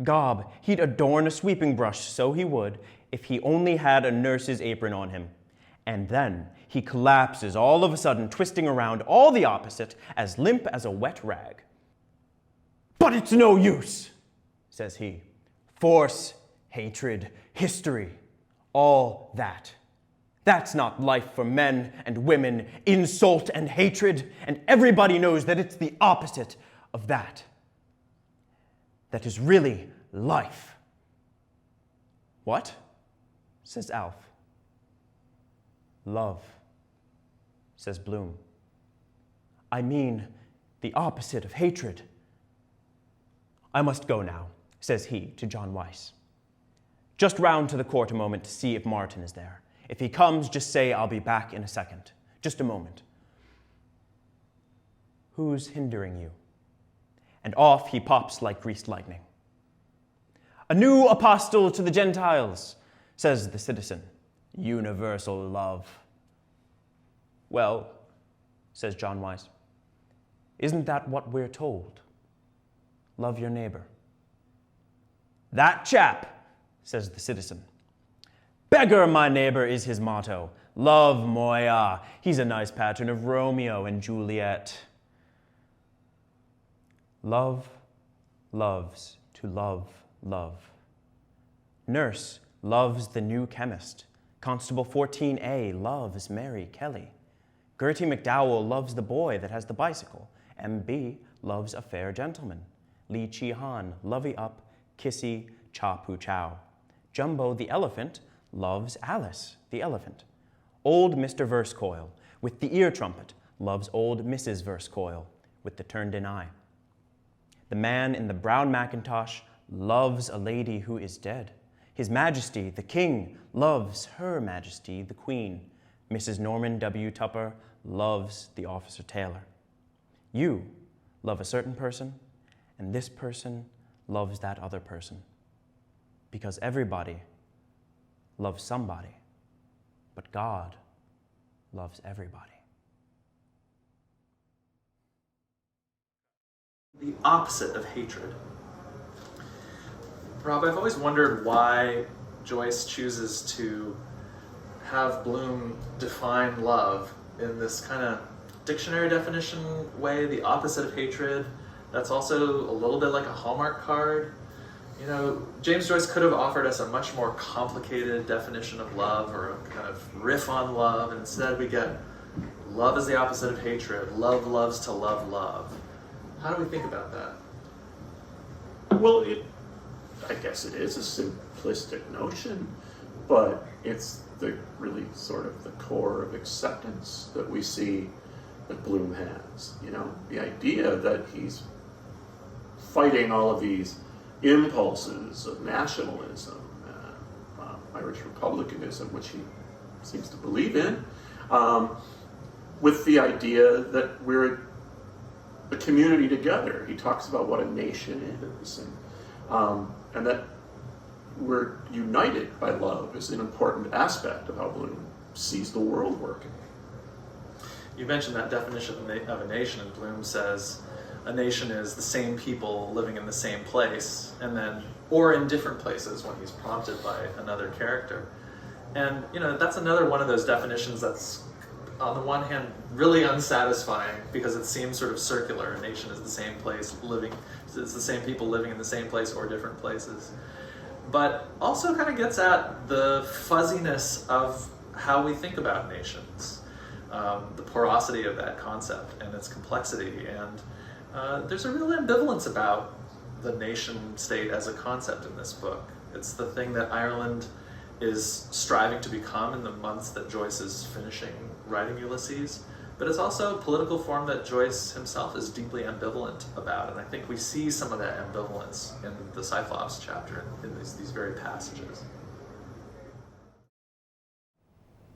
Gob, he'd adorn a sweeping brush, so he would, if he only had a nurse's apron on him. And then he collapses all of a sudden, twisting around all the opposite, as limp as a wet rag. But it's no use, says he. Force, hatred, history, all that. That's not life for men and women, insult and hatred, and everybody knows that it's the opposite of that. that is really life. What? Says Alf. Love, says Bloom. I mean the opposite of hatred. I must go now, says he to John Weiss. Just round to the court a moment to see if Martin is there. If he comes, just say I'll be back in a second. Just a moment. Who's hindering you? And off he pops like greased lightning. A new apostle to the Gentiles, says the citizen. Universal love. Well, says John Weiss, isn't that what we're told? Love your neighbor. That chap, says the citizen. Beggar my neighbor is his motto. Love Moya. He's a nice pattern of Romeo and Juliet. Love loves to love love. Nurse loves the new chemist. Constable 14A loves Mary Kelly. Gertie McDowell loves the boy that has the bicycle. MB loves a fair gentleman. Lee Chi-han, lovey up, kissy, cha-poo chow. Jumbo the elephant loves Alice the elephant. Old Mr. Versecoil, with the ear trumpet, loves old Mrs. Versecoil, with the turned-in eye. The man in the brown mackintosh loves a lady who is dead. His Majesty, the King, loves Her Majesty, the Queen. Mrs. Norman W. Tupper loves the Officer Taylor. You love a certain person, and this person loves that other person. Because everybody loves somebody, but God loves everybody. The opposite of hatred. Rob, I've always wondered why Joyce chooses to have Bloom define love in this kind of dictionary definition way, the opposite of hatred. That's also a little bit like a Hallmark card. You know, James Joyce could have offered us a much more complicated definition of love or a kind of riff on love, and instead we get love is the opposite of hatred. Love loves to love love. How do we think about that? Well, I guess it is a simplistic notion, but it's the really sort of the core of acceptance that we see that Bloom has. You know, the idea that he's fighting all of these impulses of nationalism, Irish republicanism, which he seems to believe in, with the idea that we're a community together. He talks about what a nation is, and that we're united by love is an important aspect of how Bloom sees the world working. You mentioned that definition of a nation, and Bloom says a nation is the same people living in the same place, and then, or in different places when he's prompted by another character. And, you know, that's another one of those definitions that's, on the one hand, really unsatisfying because it seems sort of circular. A nation is the same place living, it's the same people living in the same place or different places. But also kind of gets at the fuzziness of how we think about nations, the porosity of that concept and its complexity. And there's a real ambivalence about the nation state as a concept in this book. It's the thing that Ireland is striving to become in the months that Joyce is finishing writing Ulysses, but it's also a political form that Joyce himself is deeply ambivalent about, and I think we see some of that ambivalence in the Cyclops chapter, in these very passages.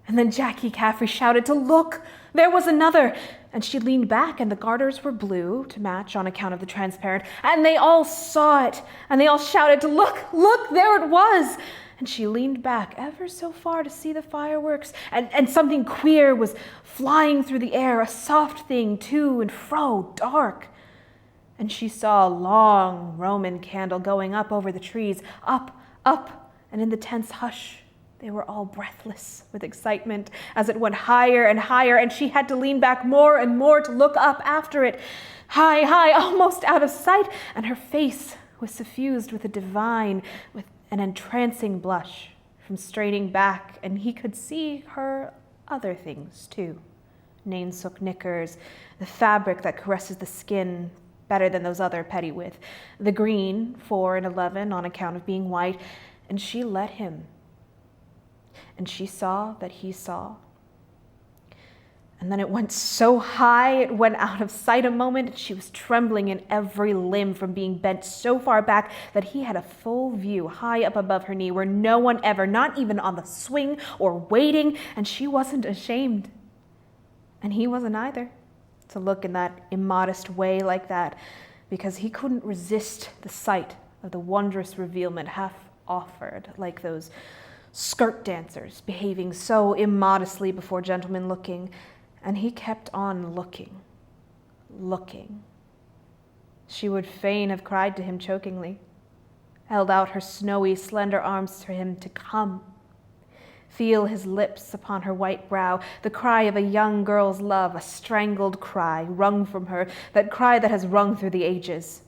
And then Jackie Caffrey shouted to look, there was another, and she leaned back and the garters were blue to match on account of the transparent, and they all saw it, and they all shouted to look, there it was. And she leaned back ever so far to see the fireworks, and something queer was flying through the air, a soft thing to and fro, dark. And she saw a long Roman candle going up over the trees, up, and in the tense hush, they were all breathless with excitement as it went higher and higher, and she had to lean back more and more to look up after it, high, almost out of sight, and her face was suffused with a divine, with an entrancing blush from straining back, and he could see her other things too. Nainsook knickers, the fabric that caresses the skin, better than those other petty with. The green, 4 and 11 on account of being white, and she let him. And she saw that he saw. And then it went so high, it went out of sight a moment, and she was trembling in every limb from being bent so far back that he had a full view high up above her knee where no one ever, not even on the swing or waiting, and she wasn't ashamed. And he wasn't either, to look in that immodest way like that, because he couldn't resist the sight of the wondrous revealment half offered, like those skirt dancers behaving so immodestly before gentlemen looking. And he kept on looking, looking. She would fain have cried to him chokingly, held out her snowy, slender arms for him to come, feel his lips upon her white brow, the cry of a young girl's love, a strangled cry wrung from her, that cry that has rung through the ages.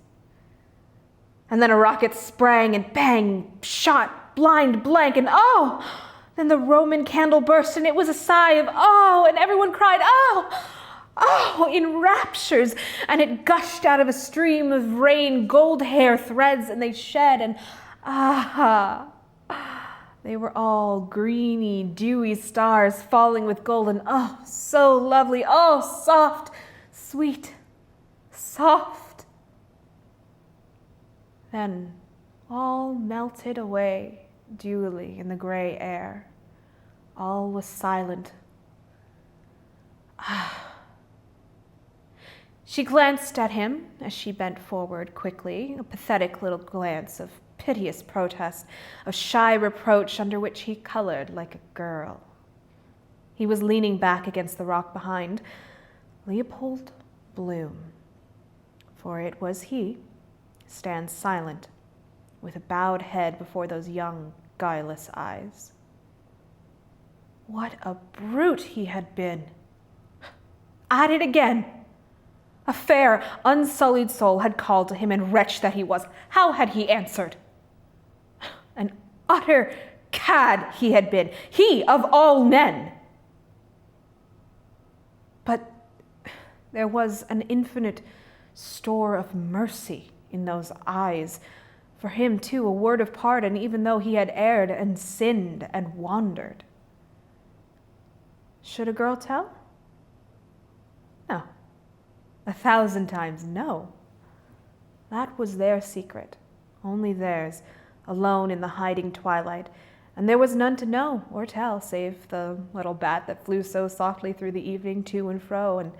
And then a rocket sprang and bang, shot, blind blank, and oh! Then the Roman candle burst, and it was a sigh of oh, and everyone cried oh, oh, in raptures, and it gushed out of a stream of rain, gold hair threads, and they shed, and ah, they were all greeny, dewy stars falling with golden, oh, so lovely, oh, soft, sweet, soft. Then all melted away dewily in the gray air. All was silent. She glanced at him as she bent forward quickly, a pathetic little glance of piteous protest, of shy reproach under which he colored like a girl. He was leaning back against the rock behind. Leopold Bloom, for it was he, stands silent, with a bowed head before those young, guileless eyes. What a brute he had been! At it again! A fair, unsullied soul had called to him, and wretch that he was, how had he answered? An utter cad he had been, he of all men! But there was an infinite store of mercy in those eyes. For him, too, a word of pardon, even though he had erred and sinned and wandered. Should a girl tell? No. 1,000 times no. That was their secret, only theirs, alone in the hiding twilight, and there was none to know or tell save the little bat that flew so softly through the evening to and fro, and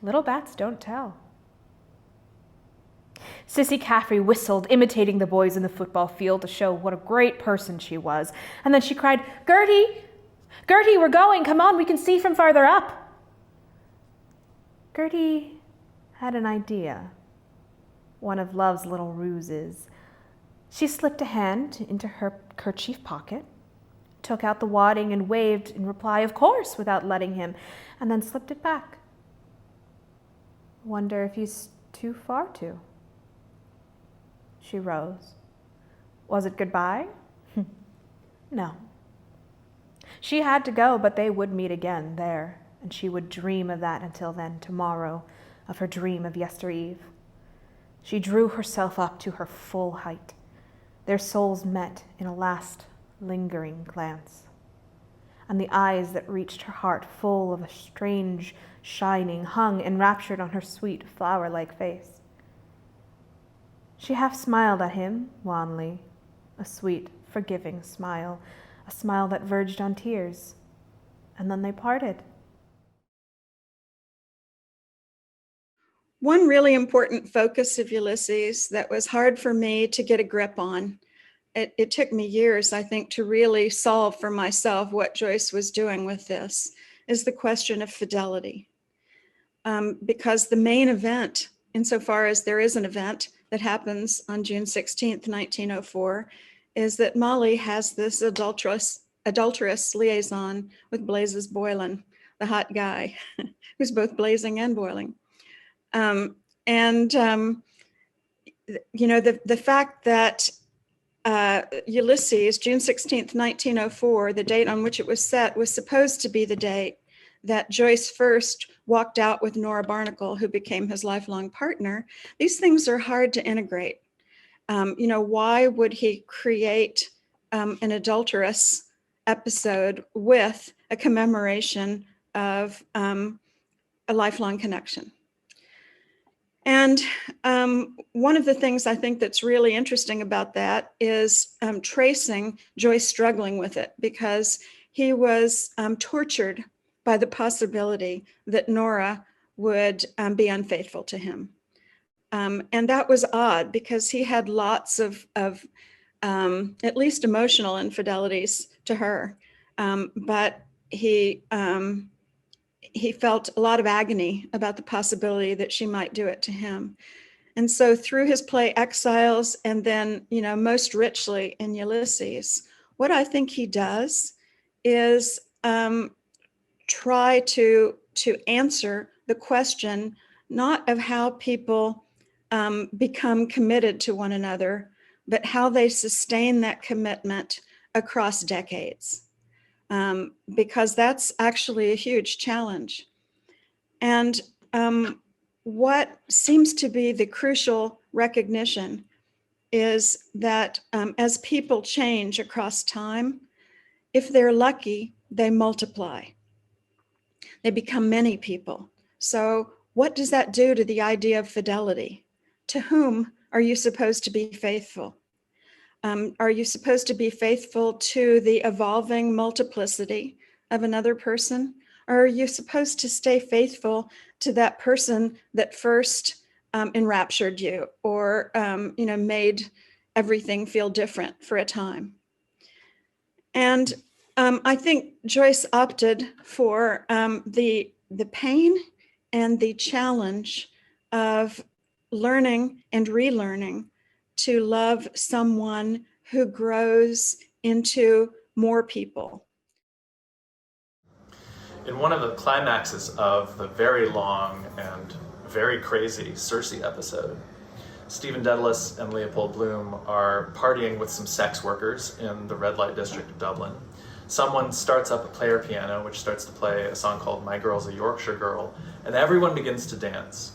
little bats don't tell. Sissy Caffrey whistled, imitating the boys in the football field to show what a great person she was, and then she cried, "Gertie! Gertie, we're going! Come on, we can see from farther up!" Gertie had an idea, one of Love's little ruses. She slipped a hand into her kerchief pocket, took out the wadding and waved in reply, "Of course," without letting him, and then slipped it back. Wonder if he's too far to. She rose. Was it goodbye? No. She had to go, but they would meet again there, and she would dream of that until then, tomorrow, of her dream of yestereve. She drew herself up to her full height. Their souls met in a last lingering glance, and the eyes that reached her heart, full of a strange shining, hung enraptured on her sweet flower-like face. She half smiled at him, wanly, a sweet, forgiving smile, a smile that verged on tears, and then they parted. One really important focus of Ulysses that was hard for me to get a grip on, it took me years, I think, to really solve for myself what Joyce was doing with this, is the question of fidelity. Because the main event, insofar as there is an event that happens on June 16th, 1904, is that Molly has this adulterous liaison with Blazes Boylan, the hot guy, who's both blazing and boiling. You know, the fact that Ulysses, June 16th, 1904, the date on which it was set, was supposed to be the date that Joyce first walked out with Nora Barnacle, who became his lifelong partner, these things are hard to integrate. Why would he create an adulterous episode with a commemoration of a lifelong connection? And one of the things I think that's really interesting about that is tracing Joyce struggling with it, because he was tortured by the possibility that Nora would be unfaithful to him. And that was odd, because he had lots of at least emotional infidelities to her. But he felt a lot of agony about the possibility that she might do it to him. And so through his play Exiles, and then, most richly in Ulysses, what I think he does is try to answer the question, not of how people become committed to one another, but how they sustain that commitment across decades. Because that's actually a huge challenge. And what seems to be the crucial recognition is that as people change across time, if they're lucky, they multiply. They become many people. So what does that do to the idea of fidelity? To whom are you supposed to be faithful? Are you supposed to be faithful to the evolving multiplicity of another person? Or are you supposed to stay faithful to that person that first enraptured you, or made everything feel different for a time? And I think Joyce opted for the pain and the challenge of learning and relearning to love someone who grows into more people. In one of the climaxes of the very long and very crazy Circe episode, Stephen Dedalus and Leopold Bloom are partying with some sex workers in the red light district of Dublin. Someone starts up a player piano, which starts to play a song called My Girl's a Yorkshire Girl, and everyone begins to dance.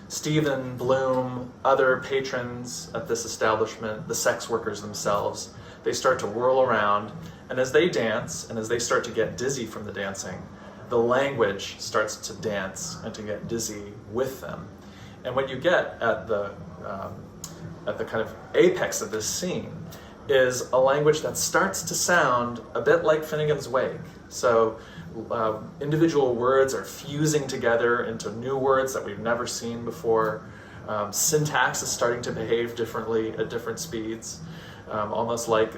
Stephen, Bloom, other patrons at this establishment, the sex workers themselves, they start to whirl around, and as they dance, and as they start to get dizzy from the dancing, the language starts to dance and to get dizzy with them. And what you get at the kind of apex of this scene is a language that starts to sound a bit like Finnegan's Wake. So individual words are fusing together into new words that we've never seen before. Syntax is starting to behave differently at different speeds, almost like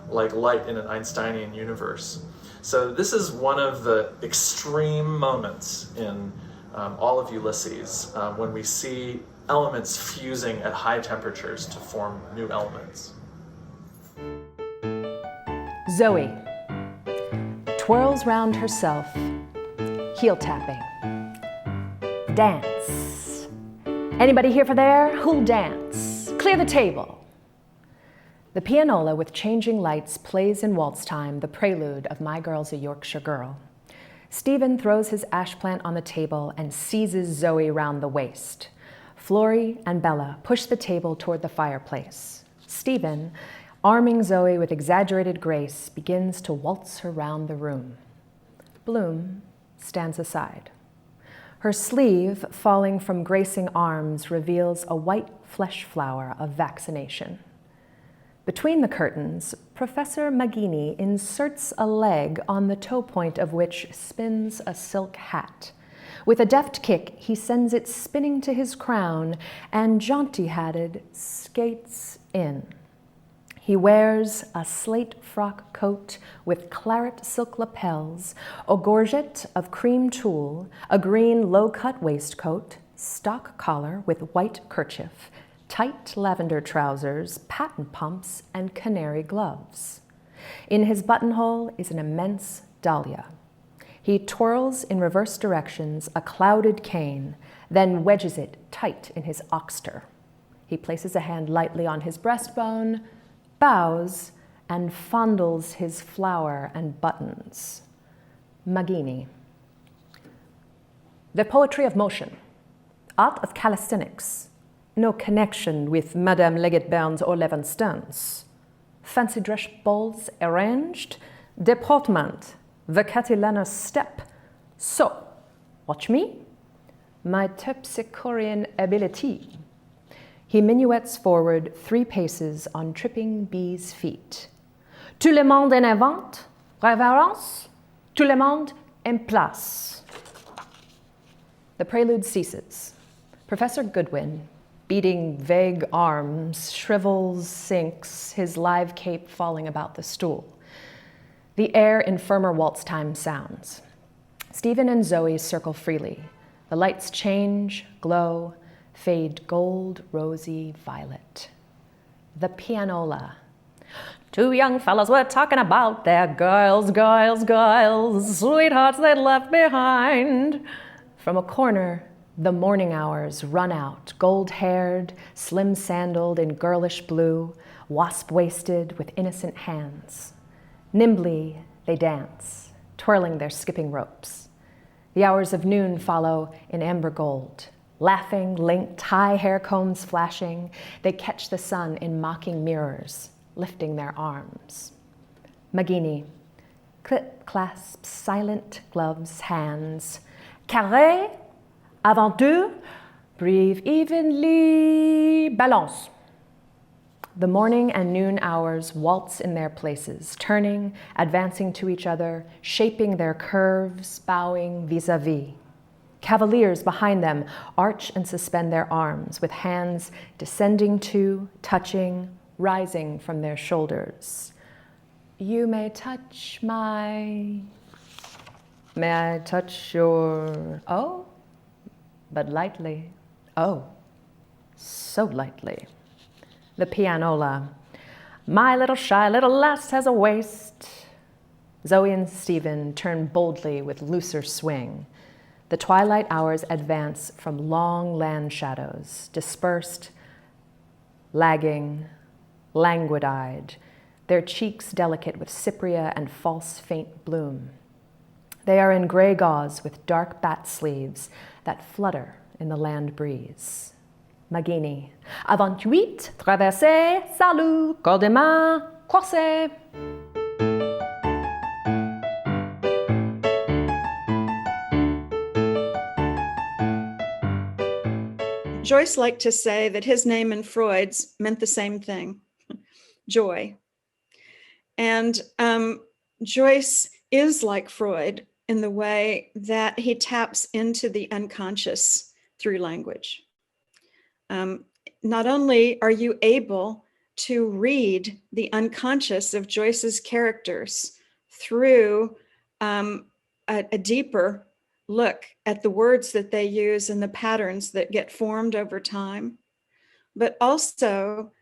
light in an Einsteinian universe. So this is one of the extreme moments in all of Ulysses, when we see elements fusing at high temperatures to form new elements. Zoe twirls round herself, heel tapping. Dance. Anybody here for there? Who'll dance? Clear the table. The pianola with changing lights plays in waltz time the prelude of My Girl's a Yorkshire Girl. Stephen throws his ash plant on the table and seizes Zoe round the waist. Florrie and Bella push the table toward the fireplace. Stephen, arming Zoe with exaggerated grace, begins to waltz her round the room. Bloom stands aside. Her sleeve, falling from gracing arms, reveals a white flesh flower of vaccination. Between the curtains, Professor Magini inserts a leg on the toe point of which spins a silk hat. With a deft kick, he sends it spinning to his crown and, jaunty-hatted, skates in. He wears a slate frock coat with claret silk lapels, a gorget of cream tulle, a green low-cut waistcoat, stock collar with white kerchief, tight lavender trousers, patent pumps, and canary gloves. In his buttonhole is an immense dahlia. He twirls in reverse directions a clouded cane, then wedges it tight in his oxter. He places a hand lightly on his breastbone, bows, and fondles his flower and buttons. Magini. The poetry of motion, art of calisthenics, no connection with Madame Leggett-Burns or Levenstone's. Fancy dress balls arranged, deportment, the Catilinus step. So, watch me, my terpsichorean ability. He minuets forward 3 paces on tripping bees' feet. Tout le monde en avant, révérence, tout le monde en place. The prelude ceases. Professor Goodwin, beating vague arms, shrivels, sinks, his live cape falling about the stool. The air in firmer waltz time sounds. Stephen and Zoe circle freely. The lights change, glow, fade gold, rosy, violet. The pianola. 2 young fellows were talking about their girls, sweethearts they'd left behind. From a corner, the morning hours run out, gold-haired, slim-sandaled in girlish blue, wasp-waisted with innocent hands. Nimbly, they dance, twirling their skipping ropes. The hours of noon follow in amber gold. Laughing, linked, high hair combs flashing, they catch the sun in mocking mirrors, lifting their arms. Magini, clip, clasps, silent gloves, hands. Carré, avant deux, breathe evenly, balance. The morning and noon hours waltz in their places, turning, advancing to each other, shaping their curves, bowing vis-a-vis. Cavaliers behind them arch and suspend their arms, with hands descending to, touching, rising from their shoulders. You may touch my... May I touch your... Oh, but lightly. Oh, so lightly. The pianola. My little shy little lass has a waist. Zoe and Stephen turn boldly with looser swing. The twilight hours advance from long land shadows, dispersed, lagging, languid-eyed, their cheeks delicate with cypria and false faint bloom. They are in gray gauze with dark bat sleeves that flutter in the land breeze. Magini. Avant 8, traversez, salut, corps des mains, croisez. Joyce liked to say that his name and Freud's meant the same thing, joy. And Joyce is like Freud in the way that he taps into the unconscious through language. Not only are you able to read the unconscious of Joyce's characters through a deeper look at the words that they use and the patterns that get formed over time, but also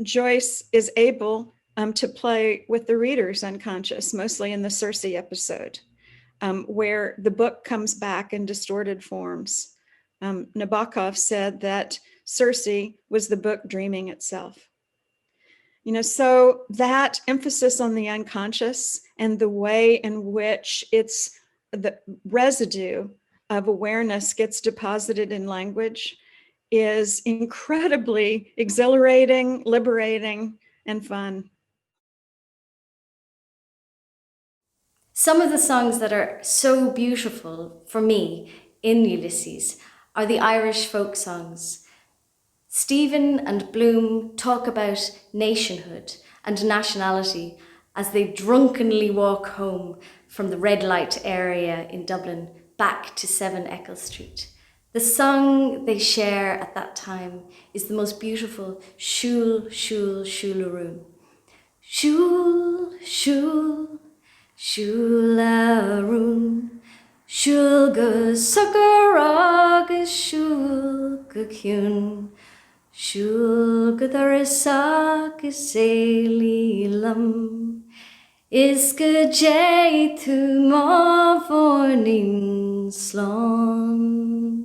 Joyce is able to play with the reader's unconscious, mostly in the Circe episode, where the book comes back in distorted forms. Nabokov said that Circe was the book dreaming itself. You know, so that emphasis on the unconscious and the way in which it's the residue of awareness gets deposited in language is incredibly exhilarating, liberating, and fun. Some of the songs that are so beautiful for me in Ulysses are the Irish folk songs. Stephen and Bloom talk about nationhood and nationality as they drunkenly walk home from the red light area in Dublin back to 7 Eccles Street. The song they share at that time is the most beautiful Shul, Shul, Shularoon. Shul, Shul, Shularoon, Shul go sucker agus Shul go kyun, Shul go tharisak is lum, is go jay to ma fornin slon.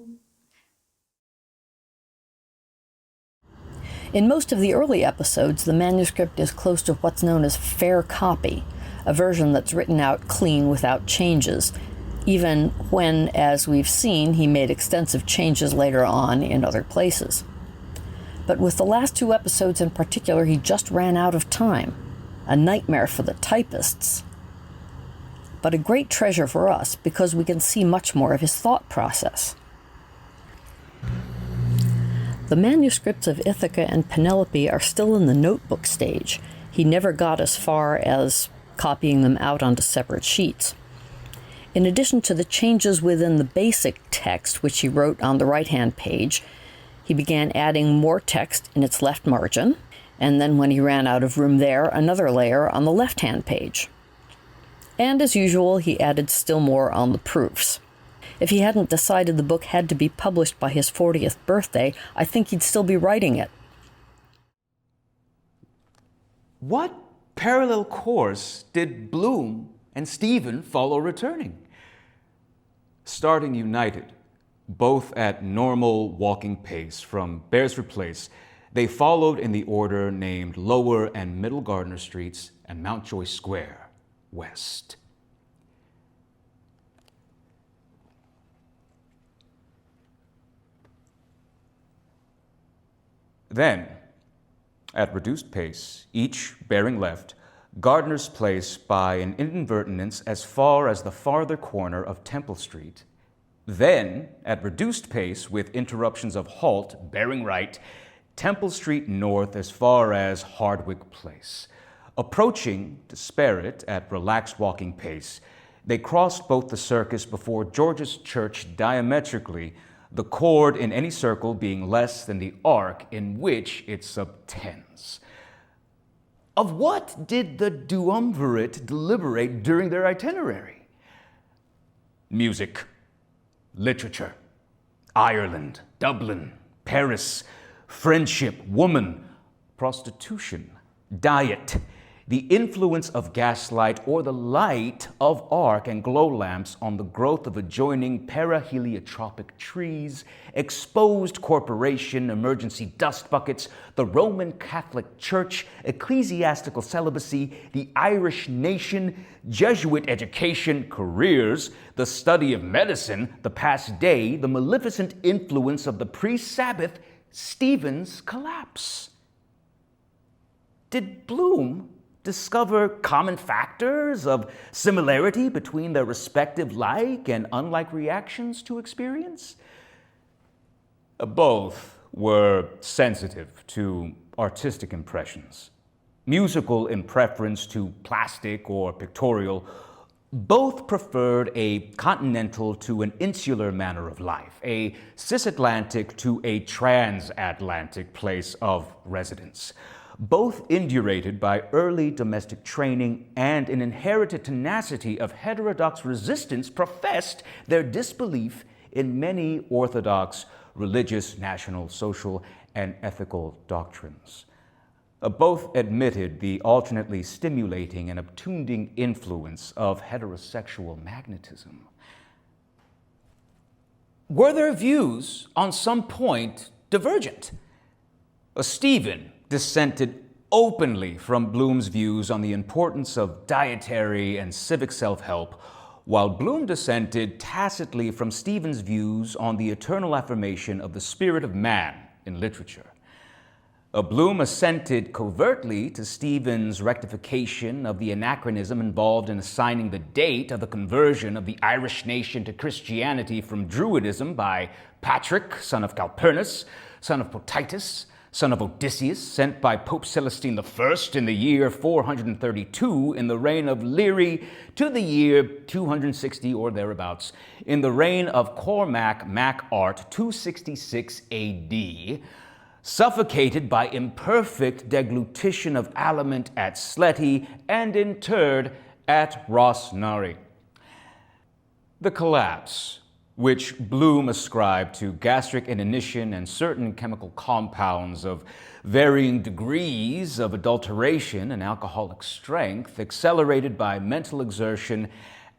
In most of the early episodes, the manuscript is close to what's known as fair copy, a version that's written out clean without changes. even when, as we've seen, he made extensive changes later on in other places. But with the last 2 episodes in particular, he just ran out of time. A nightmare for the typists, but a great treasure for us because we can see much more of his thought process. The manuscripts of Ithaca and Penelope are still in the notebook stage. He never got as far as copying them out onto separate sheets. In addition to the changes within the basic text, which he wrote on the right-hand page, he began adding more text in its left margin, and then when he ran out of room there, another layer on the left-hand page. And as usual, he added still more on the proofs. If he hadn't decided the book had to be published by his 40th birthday, I think he'd still be writing it. What parallel course did Bloom and Stephen follow returning? Starting united, both at normal walking pace from Beresford Place, they followed in the order named Lower and Middle Gardner Streets and Mount Joyce Square, west. Then, at reduced pace, each bearing left, Gardner's Place by an inadvertence as far as the farther corner of Temple Street. Then, at reduced pace with interruptions of halt, bearing right, Temple Street north as far as Hardwick Place. Approaching, to spare it, at relaxed walking pace, they crossed both the circus before George's Church diametrically, the chord in any circle being less than the arc in which it subtends. Of what did the duumvirate deliberate during their itinerary? Music, literature, Ireland, Dublin, Paris, friendship, woman, prostitution, diet, the influence of gaslight or the light of arc and glow lamps on the growth of adjoining paraheliotropic trees, exposed corporation, emergency dust buckets, the Roman Catholic Church, ecclesiastical celibacy, the Irish nation, Jesuit education, careers, the study of medicine, the past day, the maleficent influence of the pre-Sabbath, Stephen's collapse. Did Bloom discover common factors of similarity between their respective like and unlike reactions to experience? Both were sensitive to artistic impressions, musical in preference to plastic or pictorial. Both preferred a continental to an insular manner of life, a cisatlantic to a transatlantic place of residence. Both indurated by early domestic training and an inherited tenacity of heterodox resistance, professed their disbelief in many orthodox religious, national, social, and ethical doctrines. Both admitted the alternately stimulating and obtunding influence of heterosexual magnetism. Were their views on some point divergent? Stephen dissented openly from Bloom's views on the importance of dietary and civic self-help, while Bloom dissented tacitly from Stephen's views on the eternal affirmation of the spirit of man in literature. Bloom assented covertly to Stephen's rectification of the anachronism involved in assigning the date of the conversion of the Irish nation to Christianity from Druidism by Patrick, son of Calpurnus, son of Potitus, son of Odysseus, sent by Pope Celestine I in the year 432 in the reign of Leary to the year 260 or thereabouts in the reign of Cormac Mac Art 266 AD, suffocated by imperfect deglutition of aliment at Sletty and interred at Rossnarry. The collapse, which Bloom ascribed to gastric inanition and certain chemical compounds of varying degrees of adulteration and alcoholic strength, accelerated by mental exertion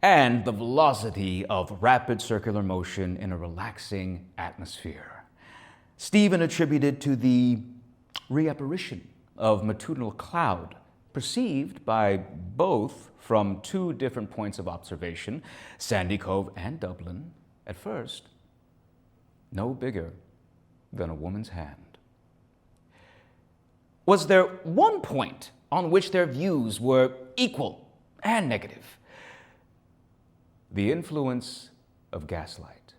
and the velocity of rapid circular motion in a relaxing atmosphere. Stephen attributed to the reapparition of matutinal cloud perceived by both from two different points of observation, Sandy Cove and Dublin, at first, no bigger than a woman's hand. Was there one point on which their views were equal and negative? The influence of gaslight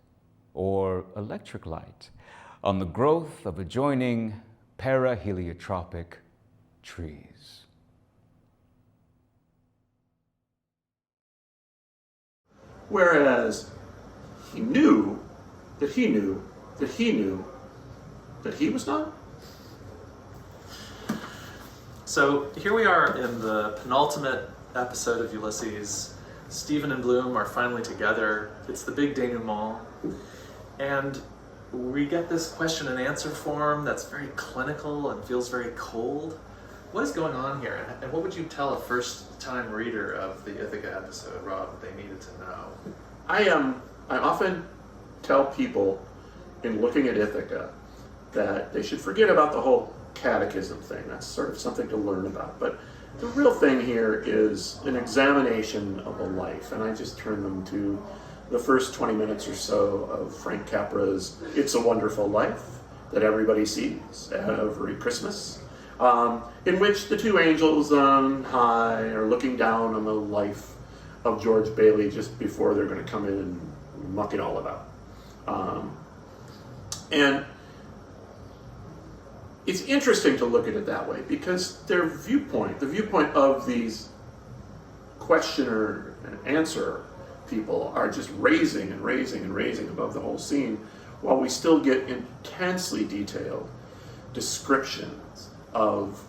or electric light on the growth of adjoining paraheliotropic trees. Whereas he knew that he knew that he knew that he was not. So here we are in the penultimate episode of Ulysses. Stephen and Bloom are finally together. It's the big denouement. And we get this question and answer form that's very clinical and feels very cold. What is going on here? And what would you tell a first-time reader of the Ithaca episode, Rob, that they needed to know? I often tell people in looking at Ithaca that they should forget about the whole catechism thing. That's sort of something to learn about. But the real thing here is an examination of a life. And I just turn them to the first 20 minutes or so of Frank Capra's It's a Wonderful Life that everybody sees every Christmas, in which the two angels on high are looking down on the life of George Bailey just before they're going to come in and muck it all about. And it's interesting to look at it that way because their viewpoint, the viewpoint of these questioner and answer people, are just raising and raising and raising above the whole scene, while we still get intensely detailed descriptions of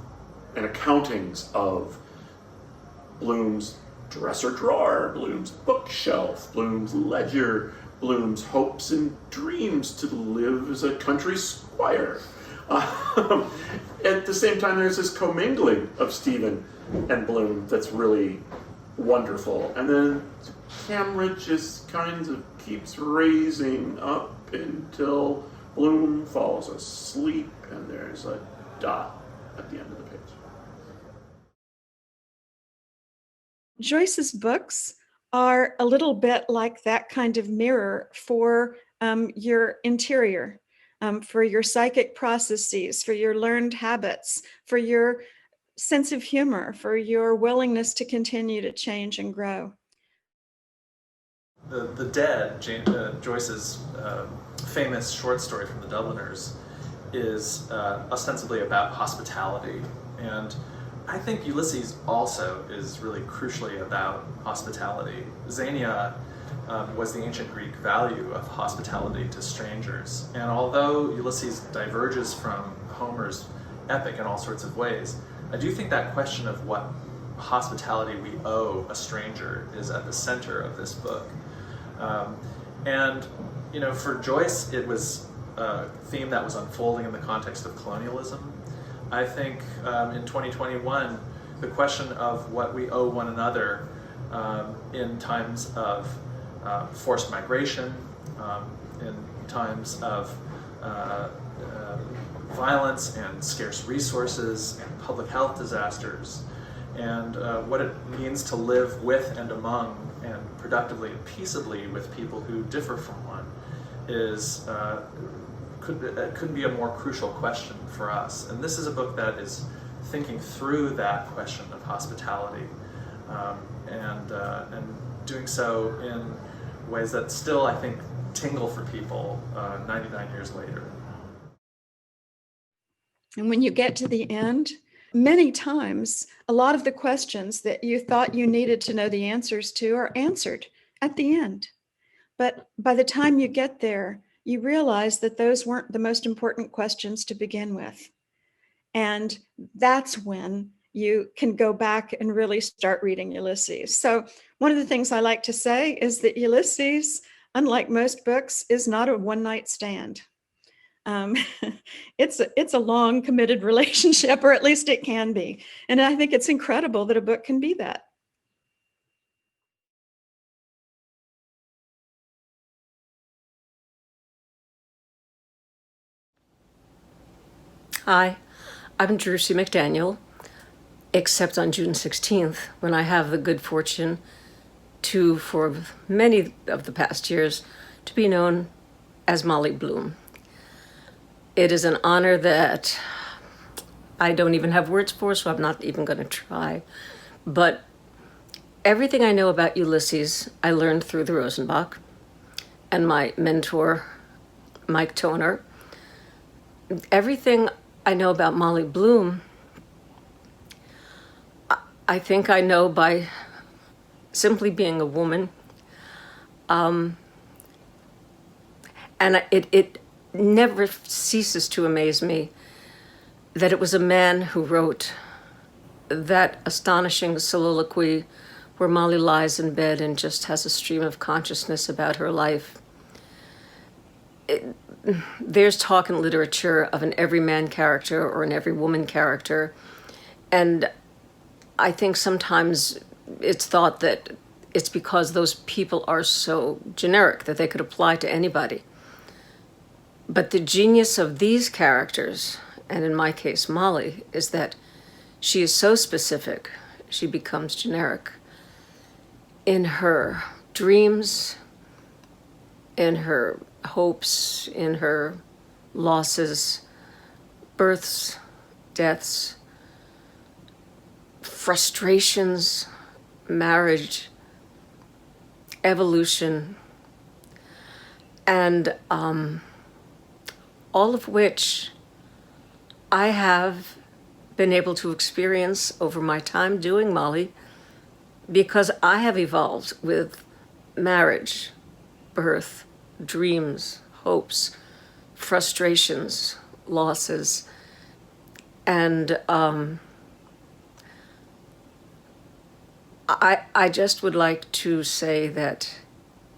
and accountings of Bloom's dresser drawer, Bloom's bookshelf, Bloom's ledger, Bloom's hopes and dreams to live as a country squire. At the same time, there's this commingling of Stephen and Bloom that's really wonderful. And then the camera just kind of keeps raising up until Bloom falls asleep and there's a dot at the end of the page. Joyce's books are a little bit like that kind of mirror for your interior, for your psychic processes, for your learned habits, for your sense of humor, for your willingness to continue to change and grow. The Dead, Joyce's famous short story from the Dubliners, is ostensibly about hospitality. And I think Ulysses also is really crucially about hospitality. Xenia was the ancient Greek value of hospitality to strangers. And although Ulysses diverges from Homer's epic in all sorts of ways, I do think that question of what hospitality we owe a stranger is at the center of this book. And, you know, for Joyce, it was a theme that was unfolding in the context of colonialism. I think in 2021, the question of what we owe one another in times of forced migration, in times of violence and scarce resources and public health disasters, and what it means to live with and among and productively and peaceably with people who differ from one is couldn't be a more crucial question for us. And this is a book that is thinking through that question of hospitality and doing so in ways that still, I think, tingle for people 99 years later. And when you get to the end, many times, a lot of the questions that you thought you needed to know the answers to are answered at the end. But by the time you get there, you realize that those weren't the most important questions to begin with. And that's when you can go back and really start reading Ulysses. So one of the things I like to say is that Ulysses, unlike most books, is not a one-night stand. It's a long, committed relationship, or at least it can be. And I think it's incredible that a book can be that. Hi, I'm Drucy McDaniel. except on June 16th, when I have the good fortune to, for many of the past years, to be known as Molly Bloom. It is an honor that I don't even have words for, so I'm not even going to try. But everything I know about Ulysses, I learned through the Rosenbach and my mentor, Mike Toner. Everything I know about Molly Bloom, I think I know by simply being a woman. And it never ceases to amaze me that it was a man who wrote that astonishing soliloquy where Molly lies in bed and just has a stream of consciousness about her life. There's talk in literature of an everyman character or an every woman character, and I think sometimes it's thought that it's because those people are so generic that they could apply to anybody. But the genius of these characters, and in my case Molly, is that she is so specific, she becomes generic. In her dreams, in her hopes, in her losses, births, deaths, frustrations, marriage, evolution, and all of which I have been able to experience over my time doing Molly, because I have evolved with marriage, birth, dreams, hopes, frustrations, losses, and I just would like to say that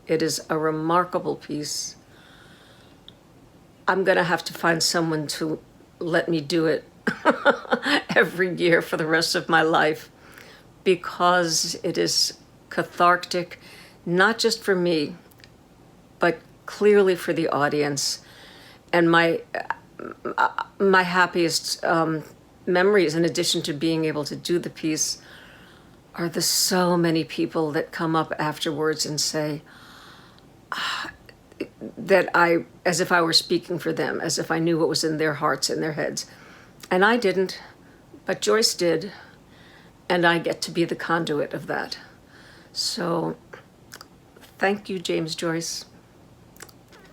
it is a remarkable piece. I'm going to have to find someone to let me do it every year for the rest of my life, because it is cathartic, not just for me, but clearly for the audience. And my happiest memories, in addition to being able to do the piece, are the so many people that come up afterwards and say that as if I were speaking for them, as if I knew what was in their hearts and their heads. And I didn't, but Joyce did, and I get to be the conduit of that. So thank you, James Joyce.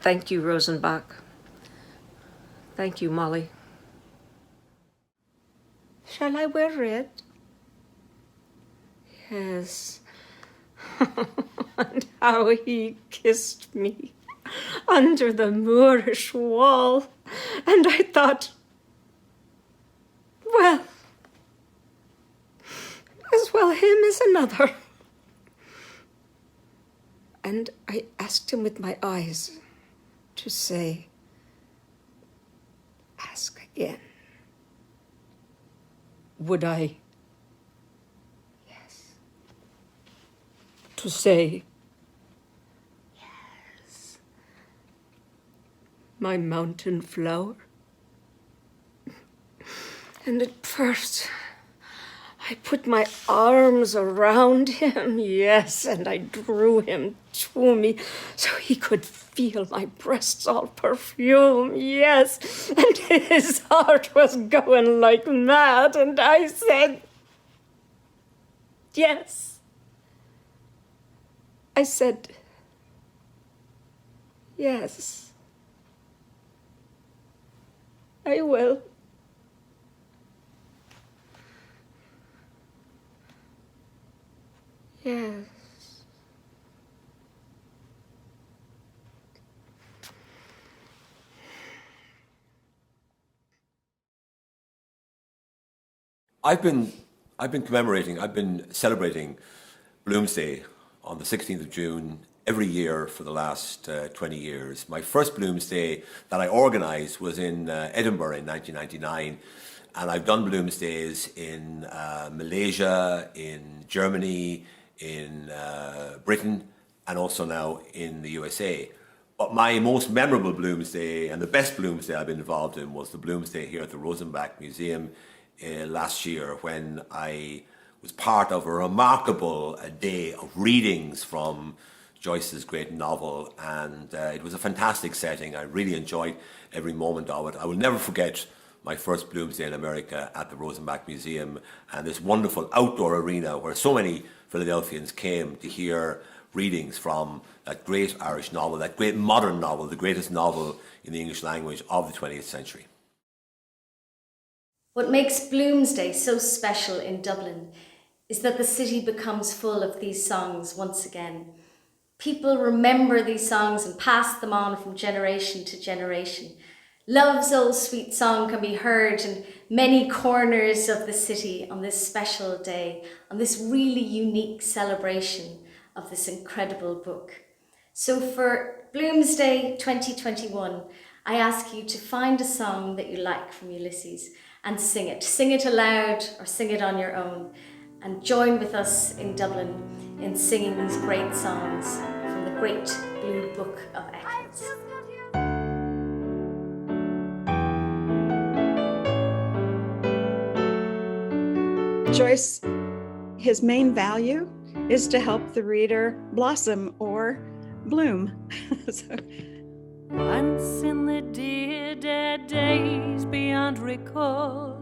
Thank you, Rosenbach. Thank you, Molly. Shall I wear red? Yes. And how he kissed me under the Moorish wall. And I thought, well, as well him as another. And I asked him with my eyes to say, ask again. Would I? Yes. To say, yes. My mountain flower. And at first, I put my arms around him, yes, and I drew him to me so he could feel my breasts all perfume, yes, and his heart was going like mad, and I said, yes. I said, yes, I will. Yes. I've been celebrating Bloomsday on the 16th of June every year for the last 20 years. My first Bloomsday that I organised was in Edinburgh in 1999, and I've done Bloomsdays in Malaysia, in Germany, in Britain, and also now in the USA. But my most memorable Bloomsday and the best Bloomsday I've been involved in was the Bloomsday here at the Rosenbach Museum last year when I was part of a remarkable day of readings from Joyce's great novel, and it was a fantastic setting. I really enjoyed every moment of it. I will never forget my first Bloomsday in America at the Rosenbach Museum, and this wonderful outdoor arena where so many Philadelphians came to hear readings from that great Irish novel, that great modern novel, the greatest novel in the English language of the 20th century. What makes Bloomsday so special in Dublin is that the city becomes full of these songs once again. People remember these songs and pass them on from generation to generation. Love's Old Sweet Song can be heard in many corners of the city on this special day, on this really unique celebration of this incredible book. So for Bloomsday 2021, I ask you to find a song that you like from Ulysses and sing it. Sing it aloud or sing it on your own, and join with us in Dublin in singing these great songs from the great Blue Book of Echoes. Joyce, his main value is to help the reader blossom or bloom. So. Once in the dear dead days beyond recall,